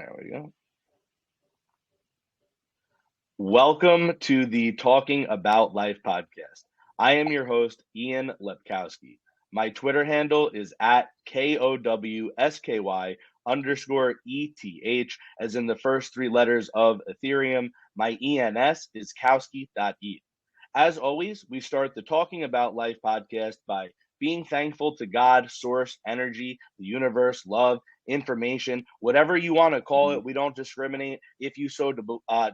There we go. Welcome to the Talking About Life podcast. I am your host, Ian Lepkowski. My Twitter handle is at KOWSKY_ETH, as in the first three letters of Ethereum. My ENS is Kowski.eth. As always, we start the Talking About Life podcast by being thankful to God, source, energy, the universe, love, information, whatever you want to call it. We don't discriminate. If you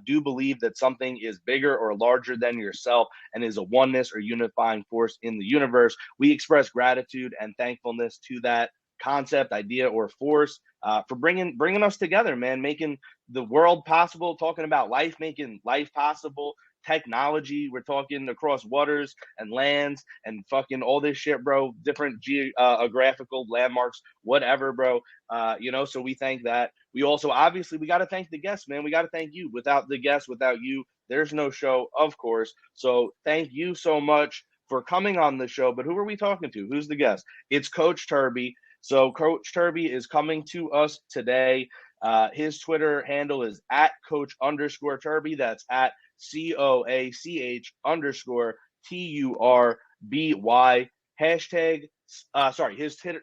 do believe that something is bigger or larger than yourself and is a oneness or unifying force in the universe, we express gratitude and thankfulness to that concept, idea, or force for bringing us together, man, making the world possible, talking about life, making life possible. Technology, we're talking across waters and lands and fucking all this shit, bro. Different geographical landmarks, whatever, bro. So we thank that. We also, obviously, we got to thank the guests, man. We got to thank you. Without the guests, without you, there's no show, of course. So thank you so much for coming on the show. But who are we talking to? Who's the guest? It's Coach Turby. So Coach Turby is coming to us today. His Twitter handle is at Coach_Turby. That's at COACH_TURBY. Hashtag,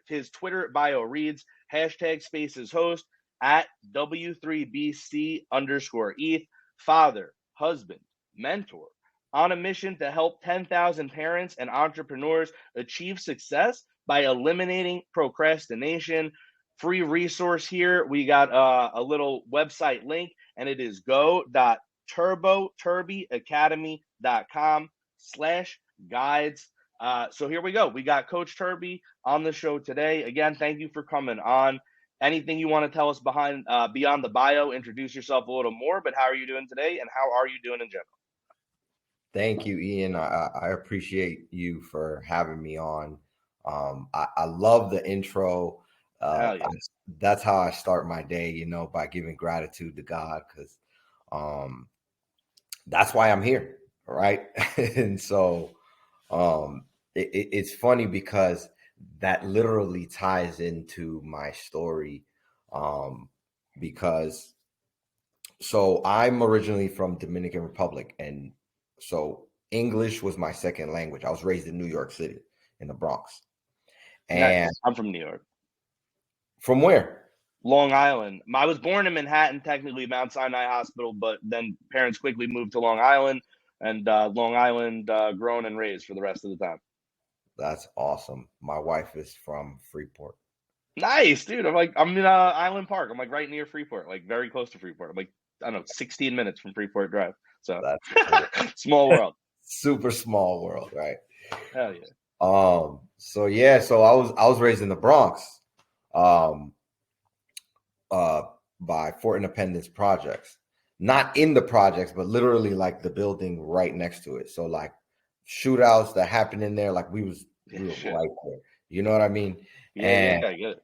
his Twitter bio reads hashtag spaces host at W3BC_ETH. Father, husband, mentor, on a mission to help 10,000 parents and entrepreneurs achieve success by eliminating procrastination. Free resource here. We got a little website link, and it is go.turboturbyacademy.com/guides. So here we go. We got Coach Turby on the show today. Again, thank you for coming on. Anything you want to tell us beyond the bio? Introduce yourself a little more, but how are you doing today, and how are you doing in general? Thank you, Ian. I appreciate you for having me on. I love the intro. Yeah. That's how I start my day, by giving gratitude to God, because that's why I'm here, right? And so it's funny because that literally ties into my story, because so I'm originally from Dominican Republic, and so English was my second language. I was raised in New York City, in the Bronx. And nice. I'm from New York. From where? Long Island. I was born in Manhattan, technically Mount Sinai Hospital, but then parents quickly moved to Long Island, and Long Island grown and raised for the rest of the time. That's awesome. My wife is from Freeport. Nice, dude. I'm in Island Park. I'm like right near Freeport, like very close to Freeport. I'm like, I don't know, 16 minutes from Freeport Drive. So that's cool. Small world. Super small world, right? Hell yeah. So I was raised in the Bronx, by Fort Independence projects. Not in the projects, but literally like the building right next to it. So like shootouts that happened in there, like we were right there. You know what I mean? Yeah, I get it.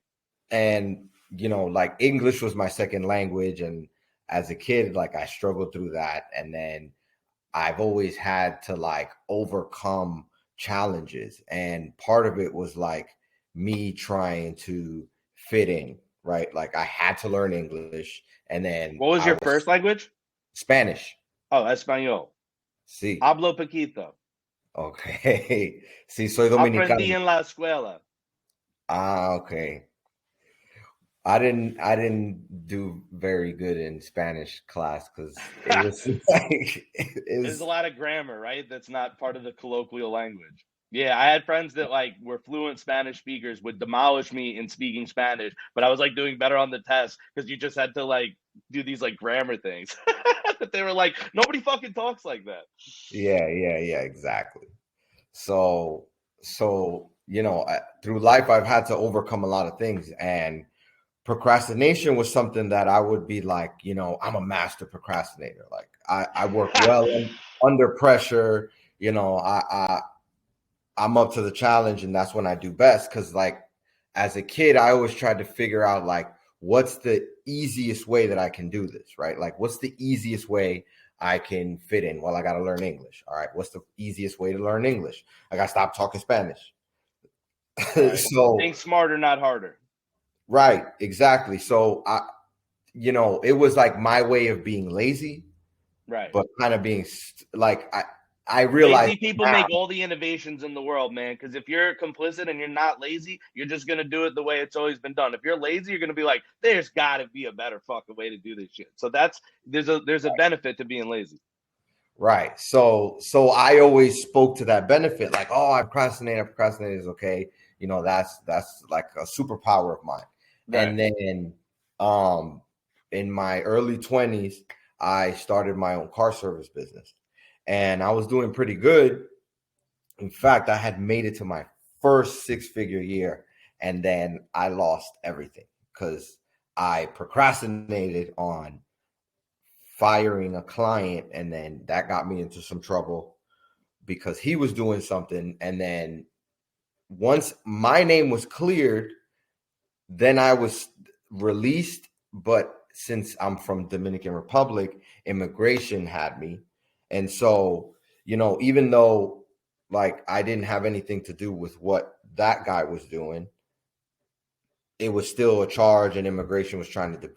And like English was my second language, and as a kid, like I struggled through that, and then I've always had to like overcome challenges, and part of it was like me trying to fit in, right? Like I had to learn English, and then what was your first language? Spanish. Oh, Espanol. Sí. Hablo poquito. Okay. Sí, soy dominicano. Aprendí en la escuela. Ah, okay. I didn't do very good in Spanish class because it was like there's a lot of grammar, right? That's not part of the colloquial language. Yeah, I had friends that like were fluent Spanish speakers, would demolish me in speaking Spanish, but I was like doing better on the test because you just had to like do these like grammar things. But they were like, nobody fucking talks like that. Yeah, exactly. So through life I've had to overcome a lot of things, and procrastination was something that I would be like, I'm a master procrastinator. Like I work well under pressure. I'm up to the challenge, and that's when I do best. Because like as a kid, I always tried to figure out like what's the easiest way that I can do this, right? Like what's the easiest way I can fit in? Well, I got to learn English. All right, what's the easiest way to learn English? I got to stop talking Spanish. Right. So think smarter, not harder. Right, exactly. So it was like my way of being lazy, Right. but kind of being like I realized Lazy people make all the innovations in the world, man. Because if you're complicit and you're not lazy, you're just gonna do it the way it's always been done. If you're lazy, you're gonna be like, "There's got to be a better fucking way to do this shit." So there's a benefit to being lazy. right. So I always spoke to that benefit, like, oh, I procrastinate is okay. That's like a superpower of mine. Right. And then in my early 20s, I started my own car service business. And I was doing pretty good. In fact, I had made it to my first 6-figure year, and then I lost everything because I procrastinated on firing a client, and then that got me into some trouble because he was doing something. And then once my name was cleared, then I was released. But since I'm from Dominican Republic, immigration had me. And so, even though like I didn't have anything to do with what that guy was doing, it was still a charge, and immigration was trying to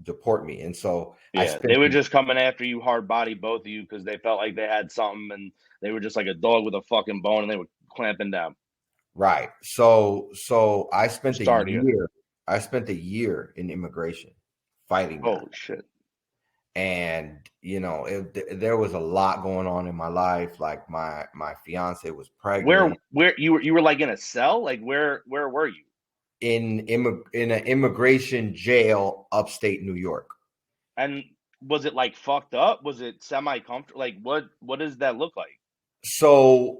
deport me. And so I Yeah, spent they were just coming after you hard body, both of you, because they felt like they had something, and they were just like a dog with a fucking bone, and they were clamping down. right. So I spent a Sorry to hear that. year. I spent a year in immigration fighting that. Holy shit. And there was a lot going on in my life. Like my fiance was pregnant. Where you were like in a cell? Like where were you? In an immigration jail upstate New York. And was it like fucked up? Was it semi comfortable? Like what does that look like? So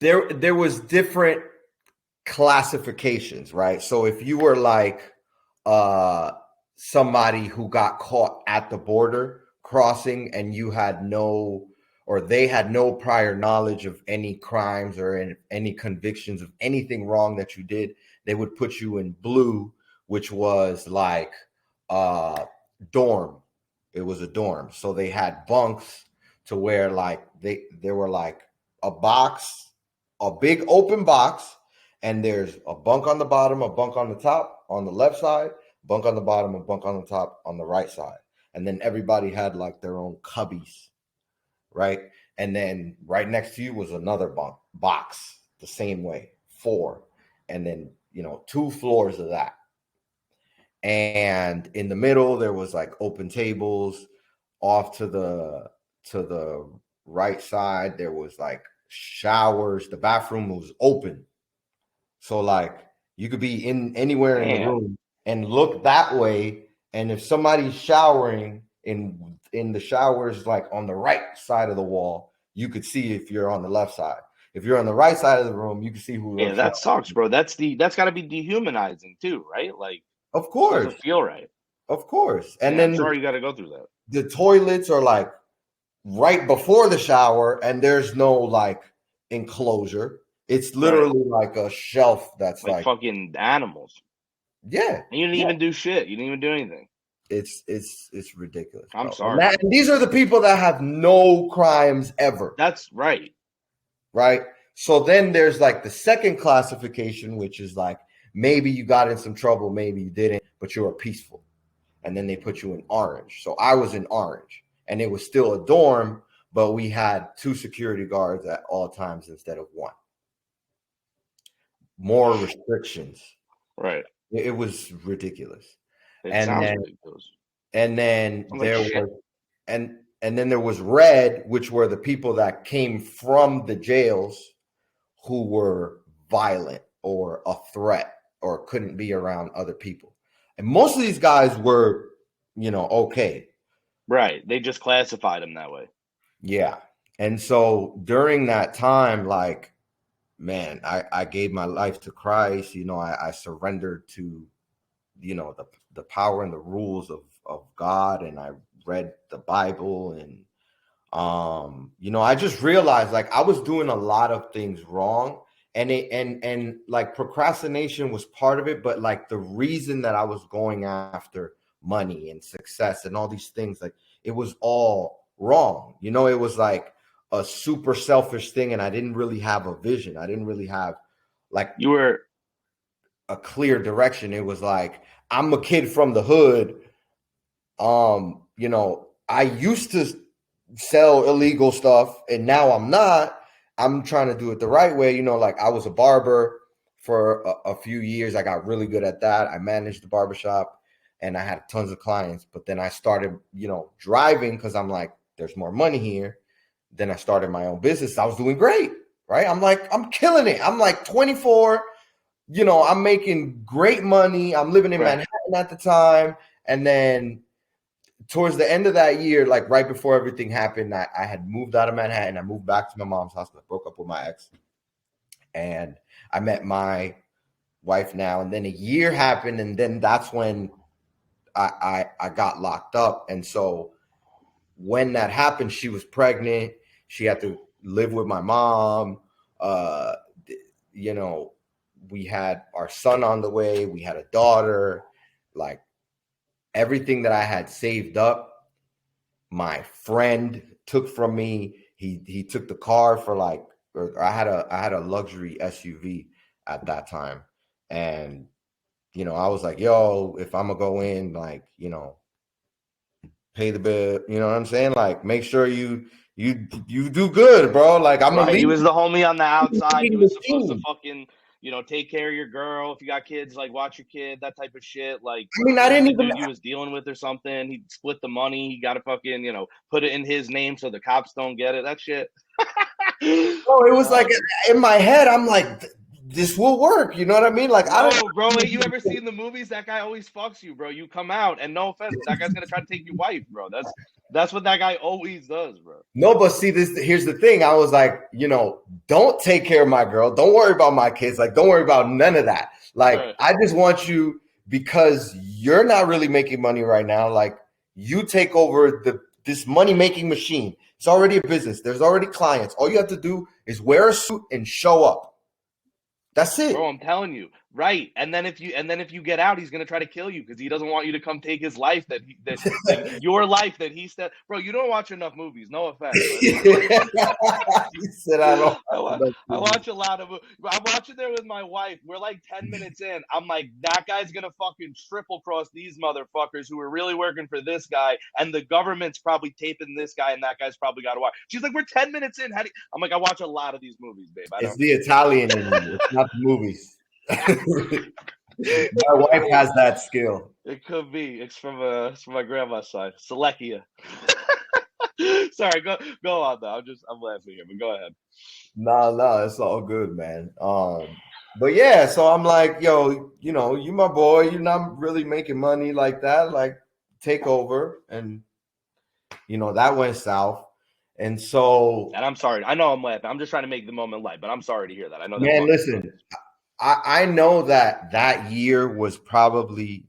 there was different classifications, right? So if you were like somebody who got caught at the border crossing, and you had no, or they had no prior knowledge of any crimes or any convictions of anything wrong that you did, they would put you in blue, which was like dorm. It was a dorm. So they had bunks to where like they were like a box, a big open box, and there's a bunk on the bottom, a bunk on the top on the left side, bunk on the bottom, a bunk on the top on the right side. And then everybody had like their own cubbies, right? And then right next to you was another box, the same way, 4. And then, 2 floors of that. And in the middle, there was like open tables. Off to the right side, there was like showers. The bathroom was open. So like you could be in anywhere in the room and look that way. And if somebody's showering in the showers, like on the right side of the wall, you could see if you're on the left side. If you're on the right side of the room, you can see who. Yeah, that sucks, bro. That's got to be dehumanizing too, right? Like, of course, doesn't feel right. Of course, and then I'm sorry you got to go through that. The toilets are like right before the shower, and there's no like enclosure. It's literally like a shelf that's like fucking animals. Yeah, and you didn't even do shit. You didn't even do anything. It's ridiculous. Bro. I'm sorry. And these are the people that have no crimes ever. That's right. Right. So then there's like the second classification, which is like maybe you got in some trouble, maybe you didn't, but you were peaceful. And then they put you in orange. So I was in orange, and it was still a dorm, but we had 2 security guards at all times instead of 1. More restrictions. Right. It was ridiculous. Ridiculous. And then there was red, which were the people that came from the jails who were violent or a threat or couldn't be around other people. And most of these guys were, okay. Right. They just classified them that way. Yeah. And so during that time, like, man, I gave my life to Christ. I surrendered to, the power and the rules of God. And I read the Bible. And, I just realized like I was doing a lot of things wrong. And like procrastination was part of it, but like the reason that I was going after money and success and all these things, like it was all wrong. It was like a super selfish thing, and I didn't really have a vision. I didn't really have like a clear direction. It was like, I'm a kid from the hood. You know, I used to sell illegal stuff and now I'm not. I'm trying to do it the right way. You know, like I was a barber for a few years. I got really good at that. I managed the barbershop and I had tons of clients. But then I started, you know, driving because I'm like, there's more money here. Then I started my own business. I was doing great, right? I'm like, I'm killing it. I'm like 24. You know, I'm making great money. I'm living in Manhattan at the time. And then towards the end of that year, like right before everything happened, I had moved out of Manhattan. I moved back to my mom's house. I broke up with my ex. And I met my wife now. And then a year happened. And then that's when I got locked up. And so when that happened, she was pregnant. She had to live with my mom. You know, we had our son on the way. We had a daughter. Like everything that I had saved up, my friend took from me. He took the car for like, or I had a luxury SUV at that time. And, you know, I was like, yo, if I'm gonna go in, like, you know, pay the bill, you know what I'm saying? Like, make sure you do good, bro. Like, I'm gonna leave. He was the homie on the outside. He was supposed to fucking, you know, take care of your girl. If you got kids, like watch your kid, that type of shit. Like, I mean, I didn't even. Dude, he was dealing with or something. He split the money. He got to fucking, you know, put it in his name so the cops don't get it. That shit. Oh, it was like in my head. I'm like, this will work. You know what I mean? Like, I don't. Bro, you ever seen the movies? That guy always fucks you, bro. You come out, and no offense, that guy's gonna try to take your wife, bro. That's what that guy always does, bro. No, but see, here's the thing. I was like, you know, don't take care of my girl. Don't worry about my kids. Like, don't worry about none of that. Like, right. I just want you, because you're not really making money right now. Like, you take over this money making machine. It's already a business. There's already clients. All you have to do is wear a suit and show up. That's it. Bro, I'm telling you. Right. And then if you get out, he's gonna try to kill you because he doesn't want you to come take his life that your life that he said. Bro, you don't watch enough movies. No offense. He said I don't. I watch a lot of. I'm watching there with my wife. We're like 10 minutes in. I'm like, that guy's gonna fucking triple cross these motherfuckers who are really working for this guy, and the government's probably taping this guy, and that guy's probably got to watch. She's like, we're 10 minutes in. I'm like, I watch a lot of these movies, babe. It's the Italian in me. It's not the movies. My wife has that skill. It could be. It's from my grandma's side, Selechia. Sorry, go on though. I'm laughing here, but go ahead. No, it's all good, man. But yeah, so I'm like, yo, you know, you my boy. You're not really making money like that. Like, take over, and you know that went south. And so, and I'm sorry. I know I'm laughing. I'm just trying to make the moment light, but I'm sorry to hear that. I know. Man, listen. I know that year was probably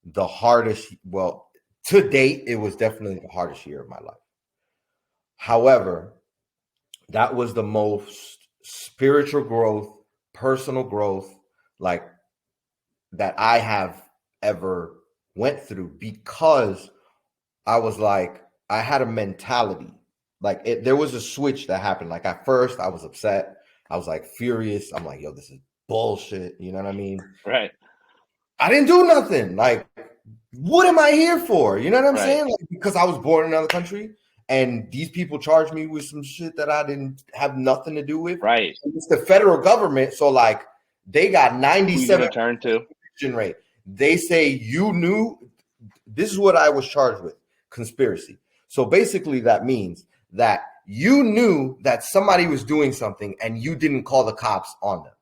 the hardest. Well, to date, it was definitely the hardest year of my life. However, that was the most spiritual growth, personal growth, like that I have ever went through, because I was like, I had a mentality. Like there was a switch that happened. Like at first I was upset. I was like furious. I'm like, yo, this is bullshit. You know what I mean? Right. I didn't do nothing. Like, what am I here for? You know what I'm saying? Like, because I was born in another country and these people charged me with some shit that I didn't have nothing to do with. Right. It's the federal government. So like they got 97% rate. They say you knew. This is what I was charged with. Conspiracy. So basically that means that you knew that somebody was doing something and you didn't call the cops on them.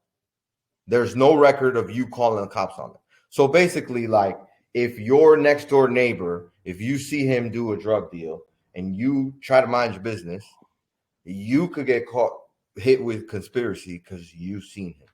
There's no record of you calling the cops on them. So basically, like, if your next door neighbor, if you see him do a drug deal and you try to mind your business, you could get hit with conspiracy because you've seen him.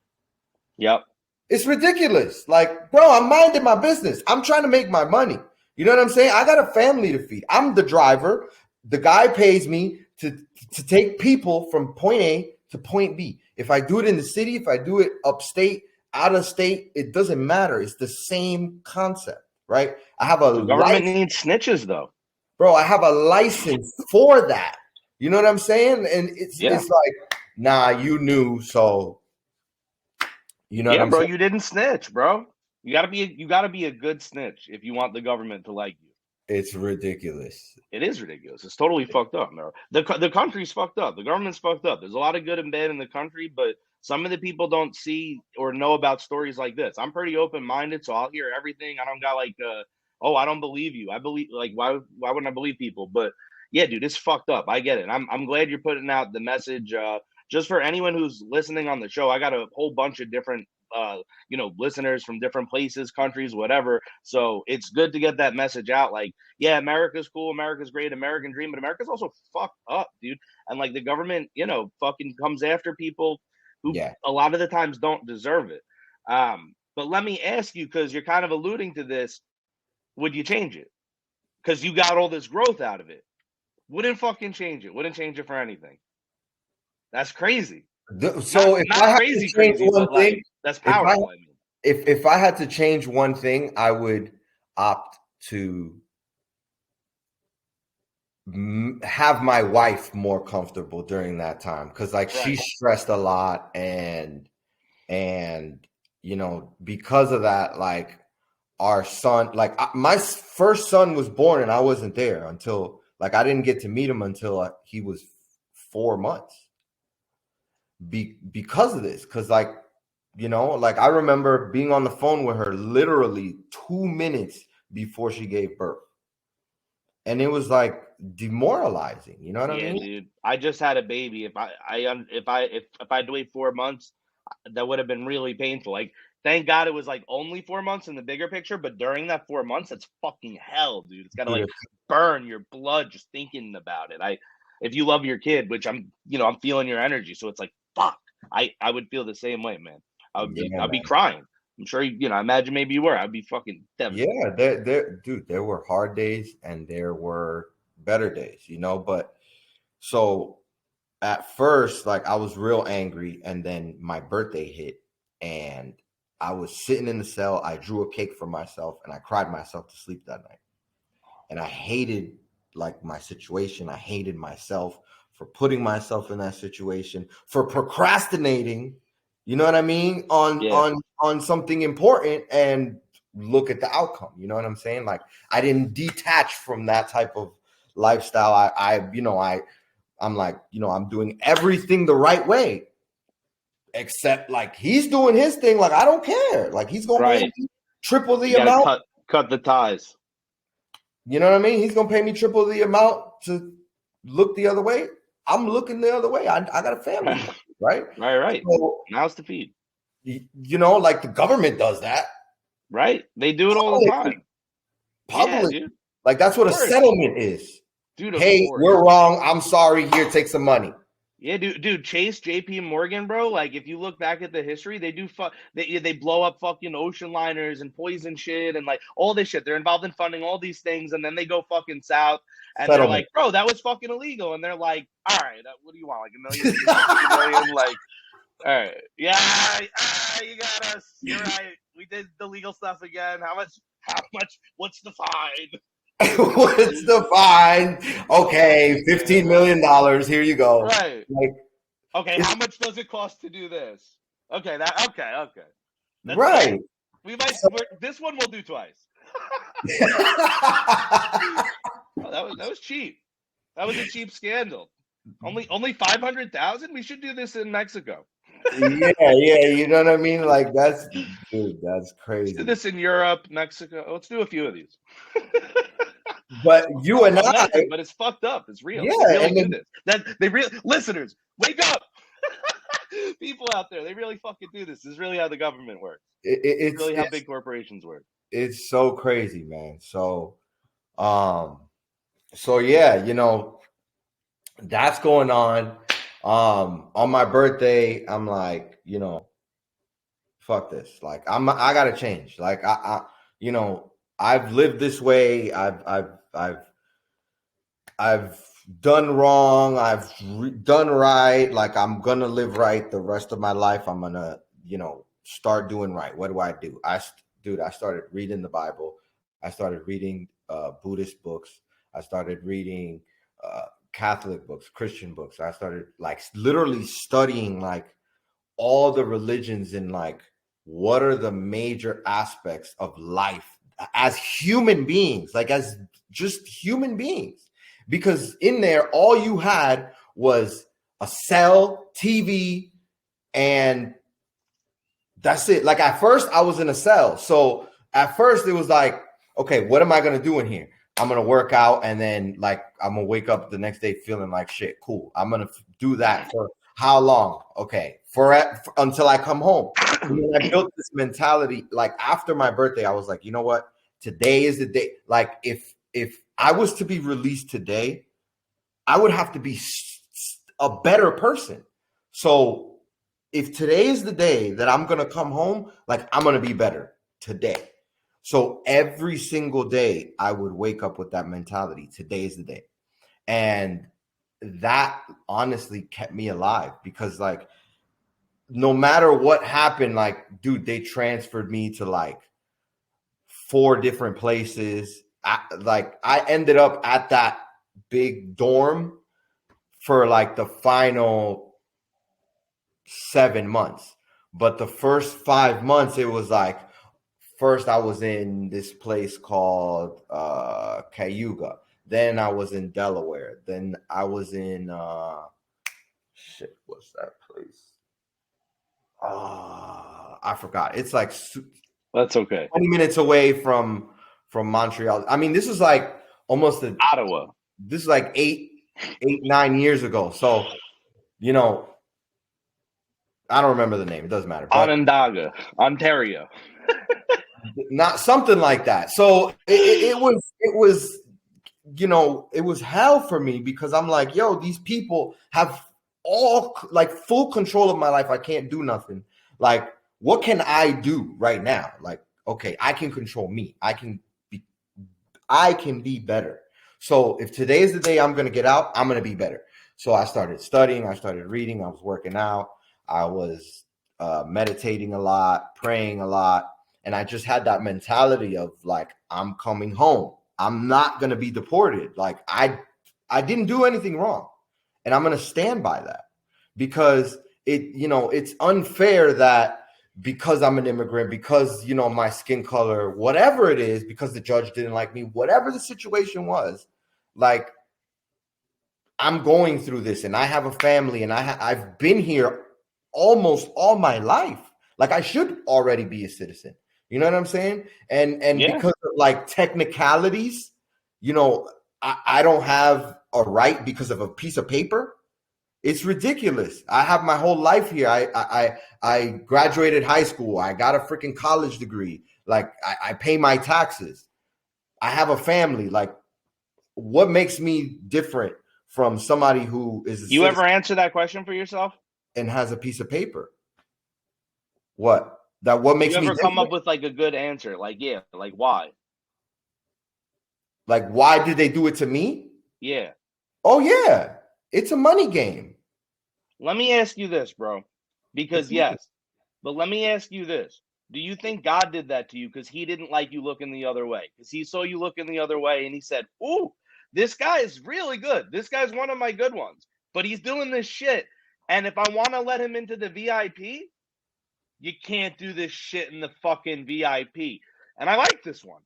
Yep. It's ridiculous. Like, bro, I'm minding my business. I'm trying to make my money. You know what I'm saying? I got a family to feed. I'm the driver. The guy pays me to take people from point A to point B. If I do it in the city, if I do it upstate, out of state, it doesn't matter. It's the same concept, right? I have a government needs snitches, though. Bro, I have a license for that. You know what I'm saying? And it's like, nah, you knew, so You know what Yeah, I'm bro, saying? you didn't snitch, bro. You gotta be a good snitch if you want the government to like you. It's ridiculous. It is ridiculous. It's totally fucked up, bro. The country's fucked up. The government's fucked up. There's a lot of good and bad in the country, but some of the people don't see or know about stories like this. I'm pretty open minded, so I'll hear everything. I don't got like, oh, I don't believe you. I believe like why wouldn't I believe people? But yeah, dude, it's fucked up. I get it. I'm glad you're putting out the message. Just for anyone who's listening on the show, I got a whole bunch of different listeners from different places, countries, whatever. So it's good to get that message out. Like, yeah, America's cool, America's great, American dream, but America's also fucked up, dude. And like the government, fucking comes after people who Yeah. a lot of the times don't deserve it. But let me ask you, because you're kind of alluding to this, would you change it? Because you got all this growth out of it. Wouldn't fucking change it. Wouldn't change it for anything. That's crazy. So if I Not had crazy, to change crazy, one but like thing, that's if I powerful. I mean, if I had to change one thing, I would opt to have my wife more comfortable during that time, because like she right. stressed a lot, and because of that, like our son, like my first son was born and I wasn't there until, like, I didn't get to meet him until he was 4 months, because of this, because like, like I remember being on the phone with her literally 2 minutes before she gave birth, and it was like demoralizing. You know what I Yeah, mean? dude. I just had a baby. If I had to wait 4 months, that would have been really painful. Like, thank God it was like only 4 months in the bigger picture, but during that 4 months, it's fucking hell, dude. It's gotta Dude, like burn your blood just thinking about it. If you love your kid, which I'm feeling your energy, so it's like fuck. I would feel the same way, man. yeah, I'd be man. crying. I'm sure I imagine maybe you were. I'd be fucking devastated. Yeah, dude, there were hard days and there were better days, but so at first, like, I was real angry, and then my birthday hit, and I was sitting in the cell. I drew a cake for myself, and I cried myself to sleep that night. And I hated, like, my situation. I hated myself for putting myself in that situation, for procrastinating. You know what I mean? On Yeah, something important, and look at the outcome. You know what I'm saying? Like, I didn't detach from that type of lifestyle. I'm like, I'm doing everything the right way, except like he's doing his thing. Like, I don't care. Like, he's gonna pay right. me triple You the gotta amount. cut the ties. You know what I mean? He's gonna pay me triple the amount to look the other way. I'm looking the other way. I got a family, right? Right. So, Mouths to feed. like the government does that Right? They do it all the time. Yeah, public. dude. Like, that's Of what a course. settlement is. Dude, of Hey, course. we're wrong. I'm sorry. Here, take some money. Yeah, dude, Chase, JP Morgan, bro. Like, if you look back at the history, they blow up fucking ocean liners and poison shit and like all this shit. They're involved in funding all these things, and then they go fucking south, and they're Settlement. like, bro, that was fucking illegal, and they're like, all right, what do you want, like $1 million, 250 million, like, all right, yeah, you got us. You're right. We did the legal stuff again. How much? What's the fine? What's the fine? Okay, $15 million. Here you go. Right. Like, okay, how much does it cost to do this? Okay, okay. That's right. It. This one we'll do twice. That was cheap. That was a cheap scandal. Only 500,000. We should do this in Mexico. yeah, you know what I mean? Like, that's crazy. Let's do this in Europe, Mexico. Let's do a few of these. But you and I, but it's fucked up. It's real. Yeah, they really and do this. Listeners, wake up. People out there, they really fucking do this. This is really how the government works. It's really how big corporations work. It's so crazy, man. So yeah, that's going on. On my birthday, I'm like, fuck this. Like, I gotta change. Like, I've lived this way. I've done wrong. I've done right. Like, I'm gonna live right the rest of my life. I'm gonna, start doing right. What do I do? I started reading the Bible. I started reading Buddhist books. I started reading Catholic books, Christian books. I started like literally studying like all the religions in like what are the major aspects of life as human beings, like as just human beings. Because in there, all you had was a cell, TV, and that's it. Like at first, I was in a cell. So at first, it was like, okay, what am I going to do in here? I'm going to work out, and then like I'm going to wake up the next day feeling like shit. Cool. I'm going to do that for how long? Okay, for until I come home. And then I built this mentality. Like after my birthday, I was like, you know what? Today is the day. Like if I was to be released today, I would have to be a better person. So if today is the day that I'm going to come home, like I'm going to be better today. So every single day I would wake up with that mentality. Today is the day. And that honestly kept me alive, because like no matter what happened, like, dude, they transferred me to like 4 different places. I ended up at that big dorm for like the final 7 months. But the first 5 months, it was like, first I was in this place called Cayuga. Then I was in Delaware. Then I was in what's that place? I forgot. It's like that's okay. 20 minutes away from Montreal. I mean, this is like almost Ottawa. This is like 9 years ago. So, you know, I don't remember the name. It doesn't matter. Onondaga, Ontario. Not something like that. So it was, you know, it was hell for me, because I'm like, yo, these people have all like full control of my life. I can't do nothing. Like, what can I do right now? Like, okay, I can control me. I can be better. So if today is the day I'm going to get out, I'm going to be better. So I started studying. I started reading. I was working out. I was meditating a lot, praying a lot. And I just had that mentality of like, I'm coming home. I'm not going to be deported. Like I didn't do anything wrong. And I'm going to stand by that, because it's unfair that because I'm an immigrant, because, you know, my skin color, whatever it is, because the judge didn't like me, whatever the situation was, like I'm going through this and I have a family and I've been here almost all my life. Like I should already be a citizen. You know what I'm saying? And yeah, because of like technicalities, you know, I don't have a right because of a piece of paper. It's ridiculous. I have my whole life here. I graduated high school. I got a freaking college degree. Like I pay my taxes. I have a family. Like, what makes me different from somebody who is you ever answer that question for yourself and has a piece of paper? What makes you me ever different? come up with like a good answer? Like, yeah, like why? Like, why did they do it to me? Yeah. Oh yeah, it's a money game. Let me ask you this, bro, because yes, but let me ask you this. Do you think God did that to you because he didn't like you looking the other way? Because he saw you looking the other way and he said, ooh, this guy is really good. This guy's one of my good ones, but he's doing this shit. And if I want to let him into the VIP, you can't do this shit in the fucking VIP. And I like this one.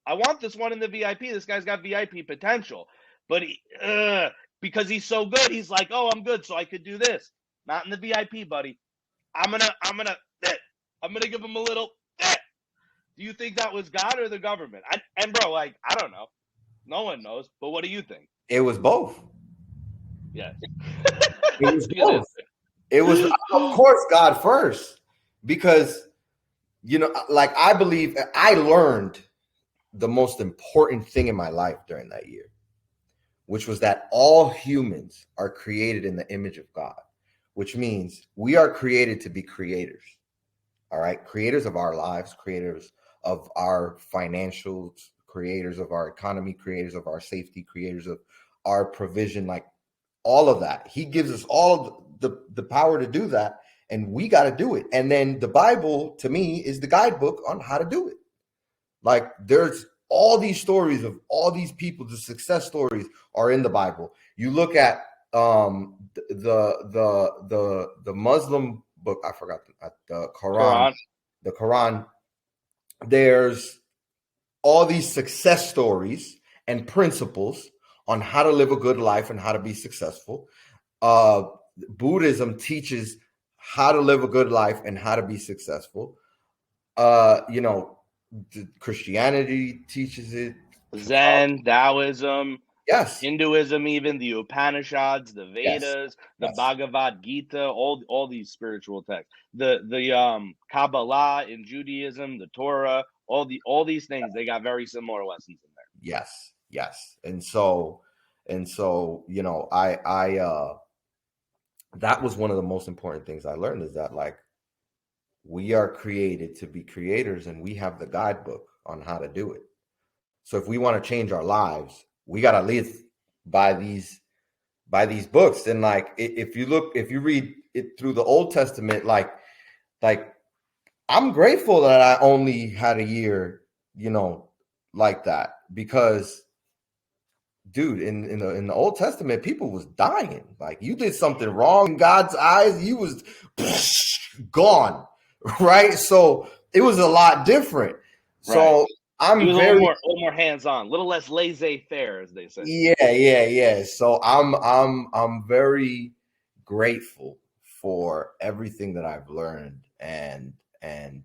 I want this one in the VIP. This guy's got VIP potential. But because he's so good, he's like, oh, I'm good, so I could do this. Not in the VIP, buddy. I'm gonna give him a little. Do you think that was God or the government? And bro, like, I don't know. No one knows. But what do you think? It was both. Yes. It was both. It was, of course, God first, because, you know, like I believe I learned the most important thing in my life during that year, which was that all humans are created in the image of God, which means we are created to be creators. All right. Creators of our lives, creators of our financials, creators of our economy, creators of our safety, creators of our provision, like all of that. He gives us all the power to do that, and we got to do it. And then the Bible, to me, is the guidebook on how to do it. Like there's all these stories of all these people, the success stories are in the Bible. You look at the Muslim book, I forgot the Quran. the Quran, there's all these success stories and principles on how to live a good life and how to be successful. Buddhism teaches how to live a good life and how to be successful. You know, Christianity teaches it. Zen, Taoism, Yes. Hinduism, even the Upanishads, the Yes. Vedas, the Yes. Bhagavad Gita, all these spiritual texts, the Kabbalah in Judaism, the Torah, all these things, they got very similar lessons in there. Yes. Yes. And so, you know, I that was one of the most important things I learned, is that, like, we are created to be creators, and we have the guidebook on how to do it. So if we want to change our lives, we got to live by these books. And like, if you read it through the Old Testament, like I'm grateful that I only had a year, you know, like that, because dude, in the Old Testament, people was dying. Like, you did something wrong in God's eyes, you was gone, right? So it was a lot different. So I'm a very little more hands-on, a little less laissez-faire, as they say. Yeah. So I'm very grateful for everything that I've learned, and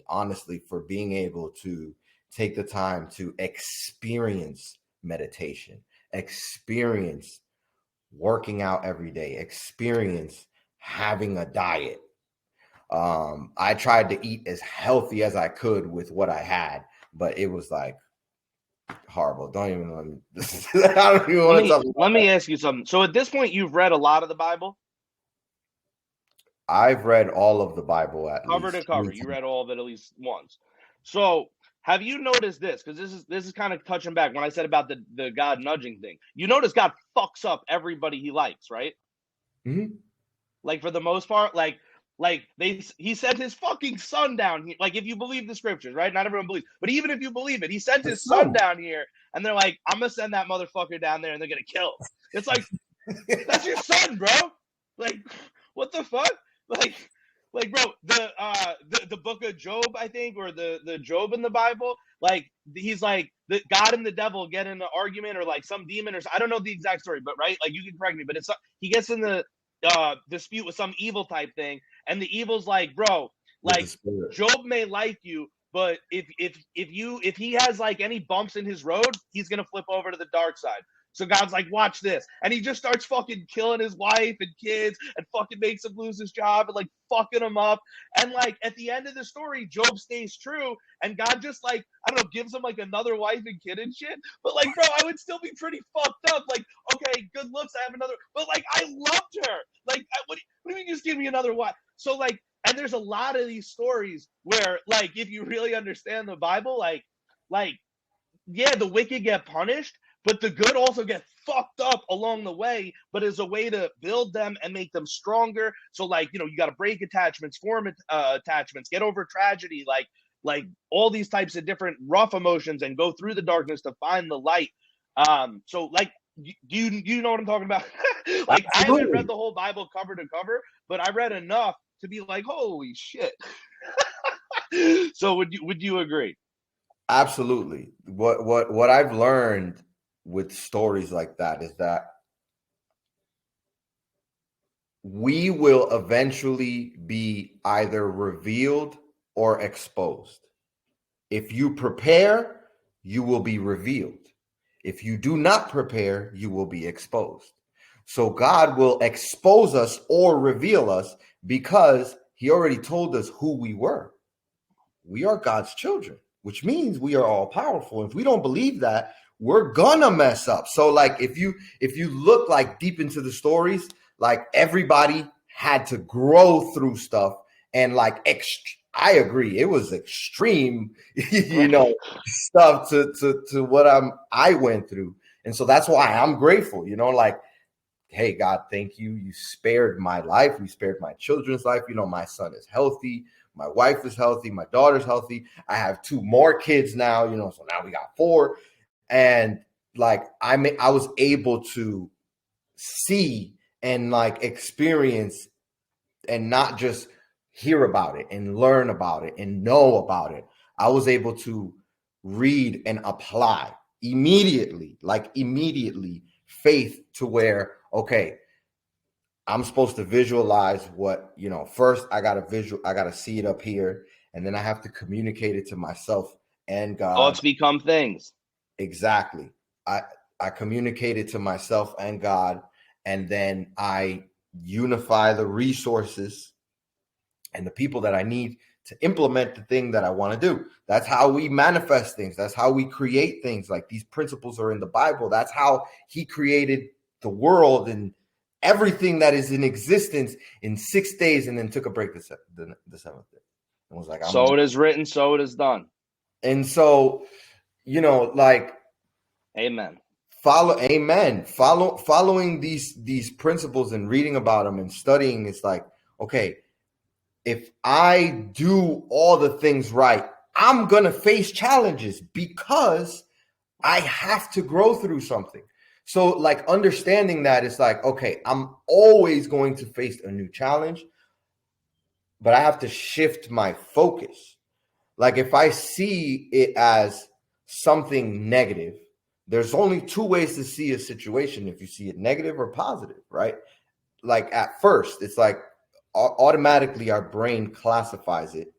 honestly, for being able to take the time to experience meditation, experience working out every day, experience having a diet. I tried to eat as healthy as I could with what I had, but it was like horrible. Don't even let me. I don't even want to talk about Let me ask you something. So at this point, you've read a lot of the Bible? I've read all of the Bible at cover least to cover. You read all of it at least once. So have you noticed this? Because this is kind of touching back when I said about the God nudging thing. You notice God fucks up everybody he likes, right? Mm-hmm. Like, for the most part, like he sent his fucking son down here. Like, if you believe the scriptures, right? Not everyone believes, but even if you believe it, he sent his son down here, and they're like, I'm gonna send that motherfucker down there, and they're gonna kill him. It's like, that's your son, bro. Like, what the fuck? Like, bro, the book of Job, I think, or the Job in the Bible, like, he's like, the God and the devil get in an argument, or like some demon, or I don't know the exact story, but right, like, you can correct me, but it's he gets in the dispute with some evil type thing, and the evil's like, bro, like, Job may like you, but if he has like any bumps in his road, he's gonna flip over to the dark side. So God's like, watch this. And he just starts fucking killing his wife and kids, and fucking makes him lose his job, and like fucking him up. And like, at the end of the story, Job stays true, and God just, like, I don't know, gives him like another wife and kid and shit. But like, bro, I would still be pretty fucked up. Like, okay, good looks, I have another, but like, I loved her. Like, what do you mean just give me another wife? So like, and there's a lot of these stories where, like, if you really understand the Bible, like, yeah, the wicked get punished, but the good also get fucked up along the way, but as a way to build them and make them stronger. So like, you know, you got to break attachments, form attachments, get over tragedy, like all these types of different rough emotions, and go through the darkness to find the light. So like, do you know what I'm talking about? Like, I haven't read the whole Bible cover to cover, but I read enough to be like, holy shit. So would you agree? Absolutely. What I've learned with stories like that is that we will eventually be either revealed or exposed. If you prepare, you will be revealed. If you do not prepare, you will be exposed. So God will expose us or reveal us, because he already told us who we were. We are God's children, which means we are all powerful. If we don't believe that, we're gonna mess up. So like, if you look like deep into the stories, like, everybody had to grow through stuff, and like, I agree, it was extreme, you know, stuff to what I went through. And so that's why I'm grateful, you know, like, hey, God, thank you. You spared my life. You spared my children's life. You know, my son is healthy. My wife is healthy. My daughter's healthy. I have 2 more kids now, you know, so now we got 4. And like, I was able to see and like experience, and not just hear about it and learn about it and know about it. I was able to read and apply immediately, faith to where, okay, I'm supposed to visualize what, first I got to see it up here, and then I have to communicate it to myself and God. Thoughts become things. Exactly. I communicate it to myself and God, and then I unify the resources and the people that I need to implement the thing that I want to do. That's how we manifest things. That's how we create things. Like, these principles are in the Bible. That's how he created the world and everything that is in existence in 6 days, and then took a break the seventh day. And was like, so it is written, so it is done. And so, like, amen. Following these principles and reading about them and studying is like, okay, if I do all the things right, I'm going to face challenges because I have to grow through something. So, like, understanding that, it's like, okay, I'm always going to face a new challenge, but I have to shift my focus. Like, if I see it as something negative, there's only two ways to see a situation. If you see it negative or positive, right? Like, at first, it's like automatically our brain classifies it,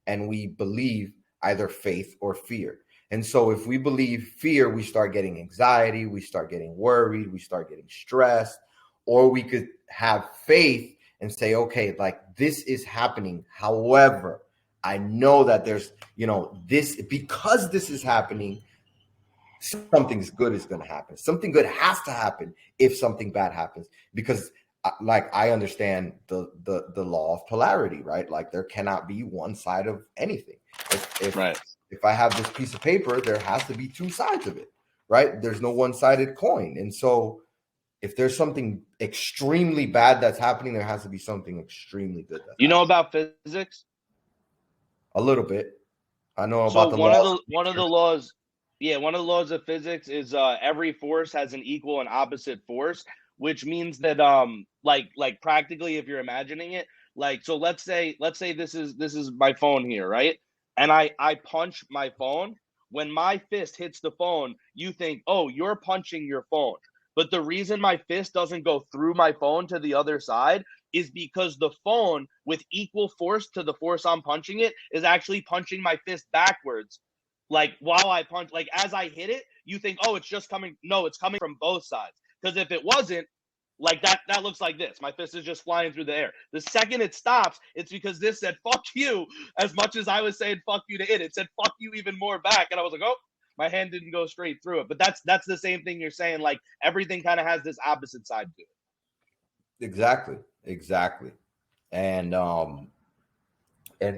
and we believe either faith or fear. And so if we believe fear, we start getting anxiety, we start getting worried, we start getting stressed. Or we could have faith and say, okay, like, this is happening. However, I know that there's, this, because this is happening, something good is going to happen. Something good has to happen if something bad happens, because like, I understand the law of polarity, right? Like, there cannot be one side of anything. If I have this piece of paper, there has to be two sides of it, right? There's no one-sided coin. And so if there's something extremely bad that's happening, there has to be something extremely good. Know about physics? A little bit. I know about one of the laws. Yeah, one of the laws of physics is every force has an equal and opposite force, which means that like practically, if you're imagining it, like, so let's say this is my phone here, right? And I punch my phone. When my fist hits the phone, you think, oh, you're punching your phone. But the reason my fist doesn't go through my phone to the other side is because the phone, with equal force to the force I'm punching it, is actually punching my fist backwards. Like, while I punch, like, as I hit it, you think, oh, it's just coming. No, it's coming from both sides. Because if it wasn't, like, that looks like this. My fist is just flying through the air. The second it stops, it's because this said, fuck you, as much as I was saying fuck you to it. It said, fuck you even more back. And I was like, oh, my hand didn't go straight through it. But that's the same thing you're saying. Like, everything kind of has this opposite side to it. Exactly. And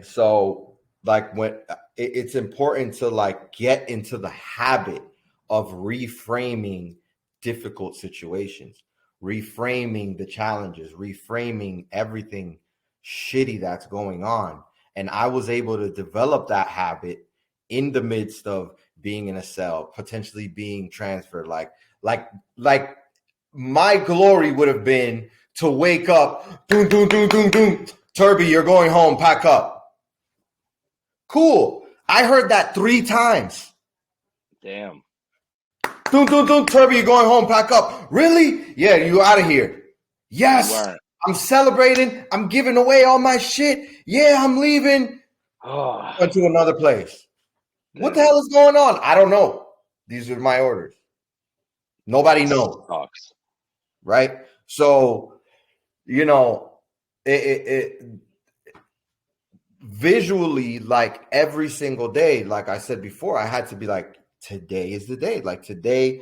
so, like, when it's important to, like, get into the habit of reframing difficult situations, reframing the challenges, reframing everything shitty that's going on. And I was able to develop that habit in the midst of being in a cell, potentially being transferred. Like my glory would have been to wake up, doom, doom, doom, doom, doom. Turby, you're going home, pack up. Cool. I heard that 3 times. Damn. Doom, doom, doom, Turby, you're going home, pack up. Really? Yeah, you out of here. Yes, I'm celebrating. I'm giving away all my shit. Yeah, I'm leaving. Went to another place. Damn. What the hell is going on? I don't know. These are my orders. Nobody knows. Sucks. Right? So, it visually, like, every single day, like I said before, I had to be like, today is the day. Like, today,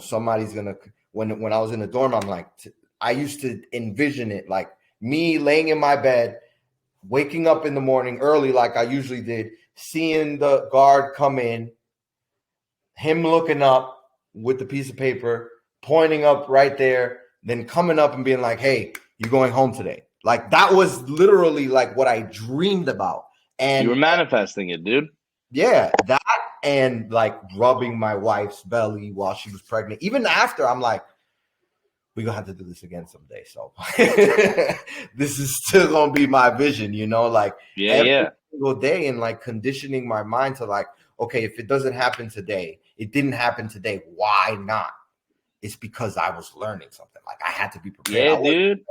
somebody's gonna. When I was in the dorm, I'm like, I used to envision it like me laying in my bed, waking up in the morning early, like I usually did, seeing the guard come in, him looking up with the piece of paper, pointing up right there, then coming up and being like, hey, you're going home today. Like, that was literally like what I dreamed about. And you were manifesting it, dude. Yeah, that, and like rubbing my wife's belly while she was pregnant. Even after, I'm like, we're gonna have to do this again someday. So this is still gonna be my vision, like every single day, and like conditioning my mind to like, okay, if it doesn't happen today, it didn't happen today. Why not? It's because I was learning something. Like I had to be prepared. Yeah, dude.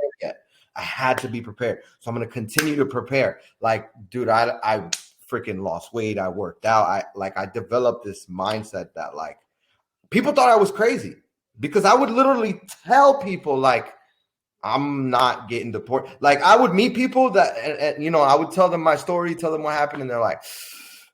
I had to be prepared. So I'm gonna continue to prepare. Like, dude, I freaking lost weight. I worked out. I developed this mindset that like people thought I was crazy. Because I would literally tell people like, I'm not getting deported. Like I would meet people that, and I would tell them my story, tell them what happened. And they're like,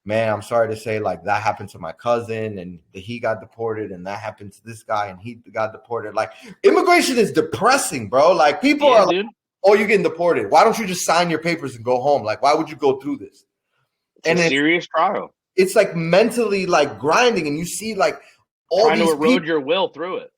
man, I'm sorry to say like that happened to my cousin and he got deported and that happened to this guy and he got deported. Like immigration is depressing, bro. Like people are like, oh, you're getting deported. Why don't you just sign your papers and go home? Like, why would you go through this? It's a serious trial. It's like mentally like grinding, and you see like, trying to erode your will through it.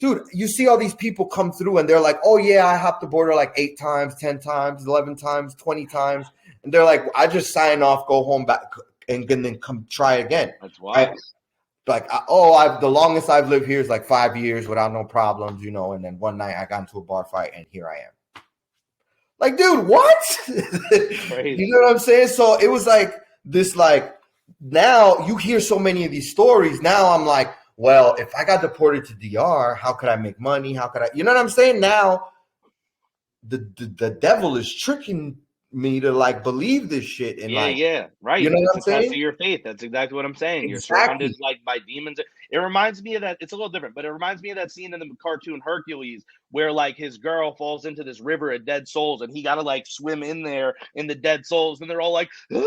Dude, you see all these people come through and they're like, oh, yeah, I hopped the border like 8 times, 10 times, 11 times, 20 times. And they're like, I just sign off, go home back, and then come try again. That's wild. Right? Like, the longest I've lived here is like 5 years without no problems, and then one night I got into a bar fight and here I am. Like, dude, what? You know what I'm saying? So it was like this, like, now you hear so many of these stories. Now I'm like, well, if I got deported to DR, how could I make money? How could I, you know what I'm saying? Now the devil is tricking me to like believe this shit. And right. You know what I'm saying? Test of your faith. That's exactly what I'm saying. Exactly. You're surrounded like by demons. It reminds me of that. It's a little different, but it reminds me of that scene in the cartoon Hercules where like his girl falls into this river of dead souls and he got to like swim in there in the dead souls. And they're all like, die,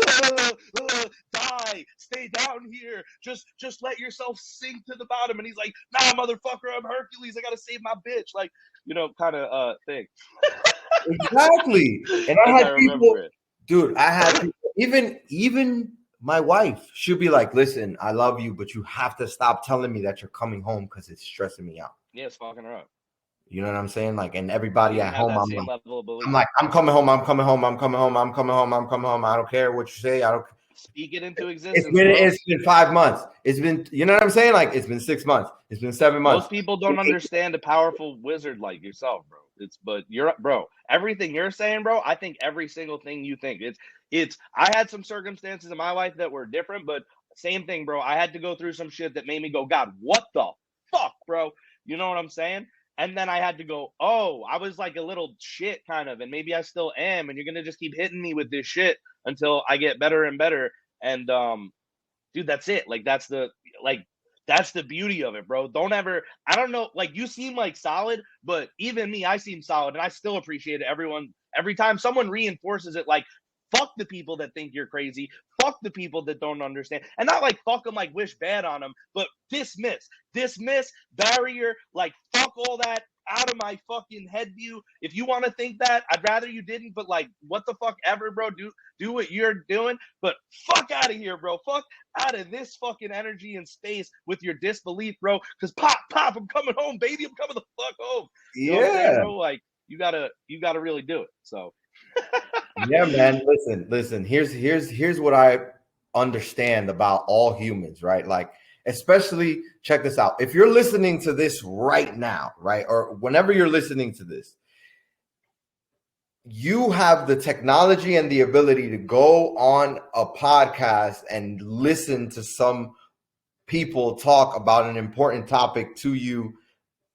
stay down here. Just let yourself sink to the bottom. And he's like, nah, motherfucker, I'm Hercules. I got to save my bitch. Like, kind of thing. Exactly. And I had people, dude, even my wife, she'll be like, listen, I love you, but you have to stop telling me that you're coming home because it's stressing me out. Yeah, it's fucking her up. You know what I'm saying? Like, and everybody at home, I'm like, I'm coming home. I'm coming home. I'm coming home. I'm coming home. I'm coming home. I don't care what you say. I don't speak it into existence. It's been 5 months. It's been, you know what I'm saying? Like, it's been 6 months. It's been 7 months. Most people don't understand a powerful wizard like yourself, bro. Everything you're saying, bro, I think every single thing you think. I had some circumstances in my life that were different, but same thing, bro. I had to go through some shit that made me go, God, what the fuck, bro? You know what I'm saying? And then I had to go, oh, I was like a little shit kind of, and maybe I still am, and you're going to just keep hitting me with this shit until I get better and better. And, dude, that's it. Like, that's the beauty of it, bro. I don't know, like you seem like solid, but even me, I seem solid and I still appreciate it. Every time someone reinforces it, like, fuck the people that think you're crazy. Fuck the people that don't understand. And not like fuck them, like wish bad on them, but dismiss, barrier, like fuck all that out of my fucking head view. If you want to think that, I'd rather you didn't, but like, what the fuck ever, bro. Do what you're doing, but fuck out of here, bro. Fuck out of this fucking energy and space with your disbelief, bro. Because pop, I'm coming home, baby. I'm coming the fuck home. You know what I'm saying, bro? Like, you gotta really do it. So yeah, man. Listen. Here's what I understand about all humans, right? Like, especially, check this out. If you're listening to this right now, right, or whenever you're listening to this, you have the technology and the ability to go on a podcast and listen to some people talk about an important topic to you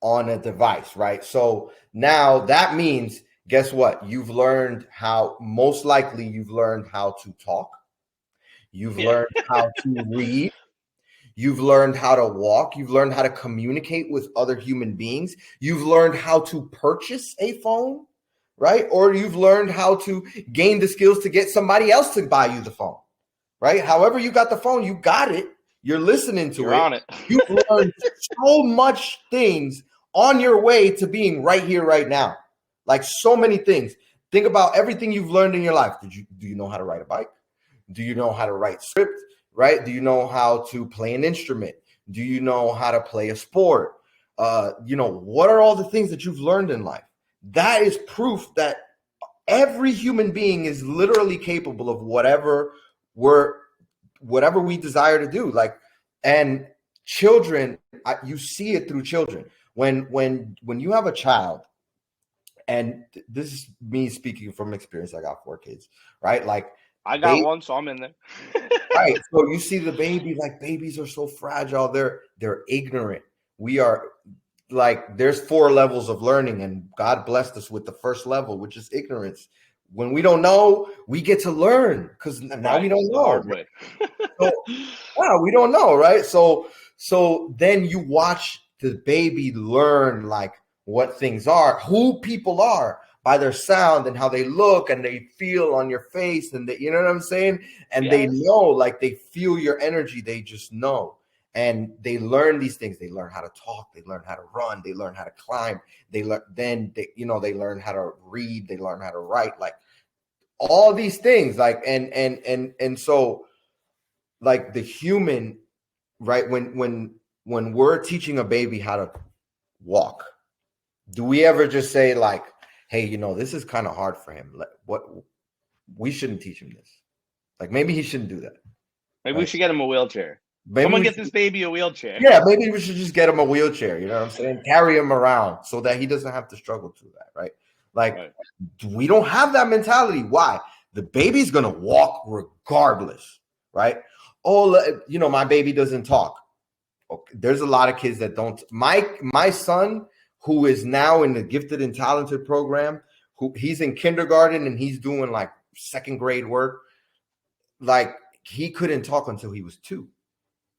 on a device, right? So now that means, guess what? Most likely you've learned how to talk. You've learned how to read. You've learned how to walk. You've learned how to communicate with other human beings. You've learned how to purchase a phone, right? Or you've learned how to gain the skills to get somebody else to buy you the phone, right? However you got the phone, you got it. You're listening to You're on it. You've learned so much things on your way to being right here, right now. Like so many things. Think about everything you've learned in your life. Do you know how to ride a bike? Do you know how to write script? Right? Do you know how to play an instrument? Do you know how to play a sport? What are all the things that you've learned in life? That is proof that every human being is literally capable of whatever we desire to do. Like, and children, you see it through children. when you have a child, and this is me speaking from experience. I got 4 kids, right? Like I got one, so I'm in there. right. So you see the baby, like babies are so fragile. They're ignorant. We are like there's 4 levels of learning, and God blessed us with the first level, which is ignorance. When we don't know, we get to learn because now we don't the know. hard way. So, wow, we don't know, right? So then you watch the baby learn like what things are, who people are by their sound and how they look and they feel on your face, and you know what I'm saying? And they know, like they feel your energy. They just know. And they learn these things. They learn how to talk. They learn how to run. They learn how to climb. They learn. Then they learn how to read. They learn how to write. Like all these things. Like and so like the human, right? When we're teaching a baby how to walk, do we ever just say like, "Hey, this is kind of hard for him. Like, what we shouldn't teach him this. Like maybe he shouldn't do that. Maybe we should get him a wheelchair." Maybe Someone get this baby a wheelchair. Yeah, maybe we should just get him a wheelchair. You know what I'm saying? Carry him around so that he doesn't have to struggle through that, right? Like we don't have that mentality. Why? The baby's gonna walk regardless, right? Oh, my baby doesn't talk. Okay, there's a lot of kids that don't. My son, who is now in the gifted and talented program, he's in kindergarten and he's doing like 2nd grade work. Like he couldn't talk until he was 2.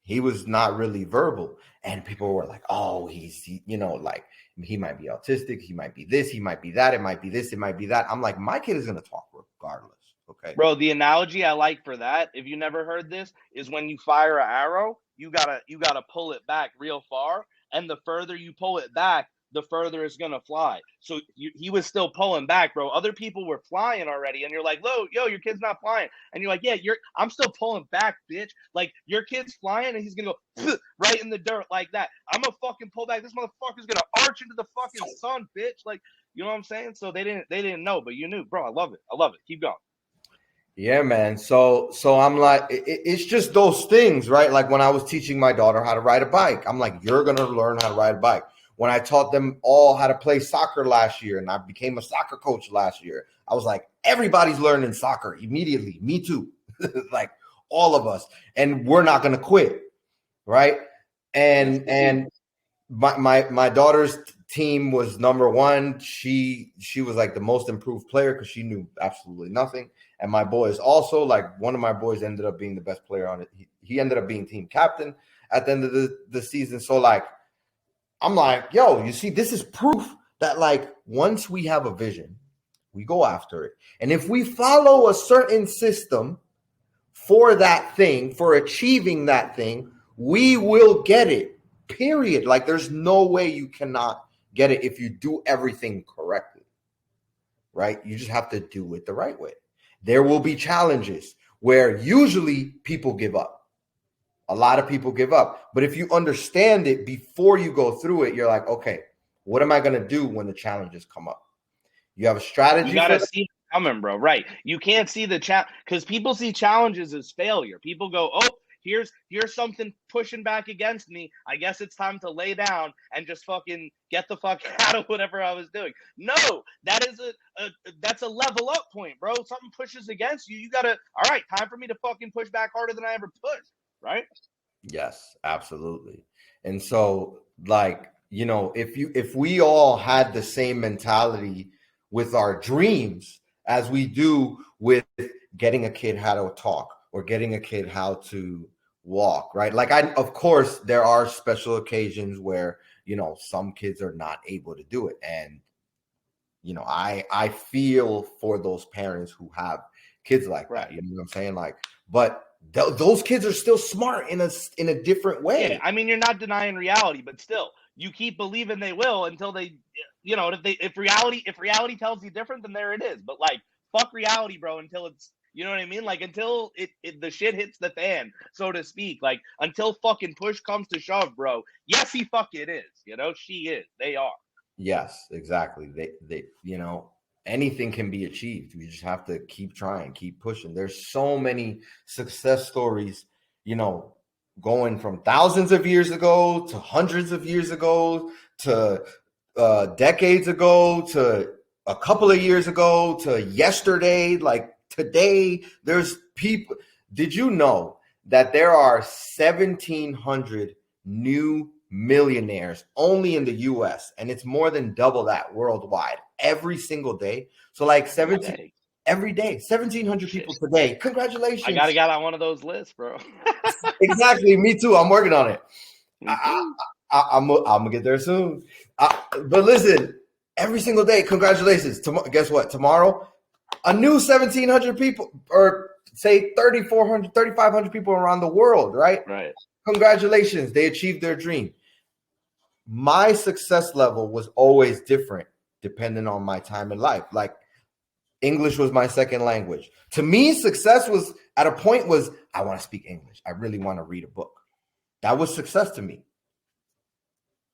He was not really verbal, and people were like, "Oh, like he might be autistic. He might be this. He might be that. It might be this. It might be that." I'm like, my kid is gonna talk regardless. Okay, bro. The analogy I like for that, if you never heard this, is when you fire an arrow, you gotta pull it back real far, and the further you pull it back, the further it's gonna fly. So he was still pulling back, bro. Other people were flying already, and you're like, yo, your kid's not flying, and you're like, yeah, I'm still pulling back, bitch. Like your kid's flying, and he's gonna go right in the dirt like that. I'm gonna fucking pull back. This motherfucker's gonna arch into the fucking sun, bitch. Like, you know what I'm saying? So they didn't know, but you knew, bro. I love it. Keep going. Yeah, man. So I'm like, it's just those things, right? Like when I was teaching my daughter how to ride a bike, I'm like, you're gonna learn how to ride a bike. When I taught them all how to play soccer last year, and I became a soccer coach last year, I was like, everybody's learning soccer immediately. Me too. Like all of us. And we're not going to quit. Right. And my daughter's team was number 1. She was like the most improved player because she knew absolutely nothing. And my boys also, like one of my boys ended up being the best player on it. He ended up being team captain at the end of the season. So like, I'm like, yo, you see, this is proof that like once we have a vision, we go after it. And if we follow a certain system for that thing, for achieving that thing, we will get it, period. Like there's no way you cannot get it if you do everything correctly, right? You just have to do it the right way. There will be challenges where usually people give up. A lot of people give up. But if you understand it before you go through it, you're like, okay, what am I going to do when the challenges come up? You have a strategy. You got to see it coming, bro. Right. You can't see the because people see challenges as failure. People go, oh, here's something pushing back against me. I guess it's time to lay down and just fucking get the fuck out of whatever I was doing. No, that's a level up point, bro. Something pushes against you. You got to, all right, time for me to fucking push back harder than I ever pushed. Right? Yes, absolutely. And so like, if we all had the same mentality with our dreams as we do with getting a kid how to talk or getting a kid how to walk, right? Like of course there are special occasions where, some kids are not able to do it. And, I feel for those parents who have kids like that, you know what I'm saying? Like, but those kids are still smart in a different way. Yeah, I mean, you're not denying reality, but still, you keep believing they will until they, if reality tells you different, then there it is. But like, fuck reality, bro, until it's, you know what I mean? Like until the shit hits the fan, so to speak. Like until fucking push comes to shove, bro. Yes, he fucking is. She is. They are. Yes, exactly. They anything can be achieved. We just have to keep trying, keep pushing. There's so many success stories, going from thousands of years ago to hundreds of years ago to decades ago to a couple of years ago to yesterday, like today. There's people. Did you know that there are 1,700 new millionaires only in the US, and it's more than double that worldwide every single day? So like 17 every day, 1,700 people today. Congratulations. I gotta get on one of those lists, bro. Exactly. Me too. I'm working on it. I'm gonna get there soon. But listen, every single day, congratulations. Guess what? Tomorrow, a new 1,700 people, or say 3,400, 3,500 people around the world, right? Right. Congratulations. They achieved their dream. My success level was always different depending on my time in life. Like English was my second language. To me, success was at a point was I want to speak English. I really want to read a book. That was success to me.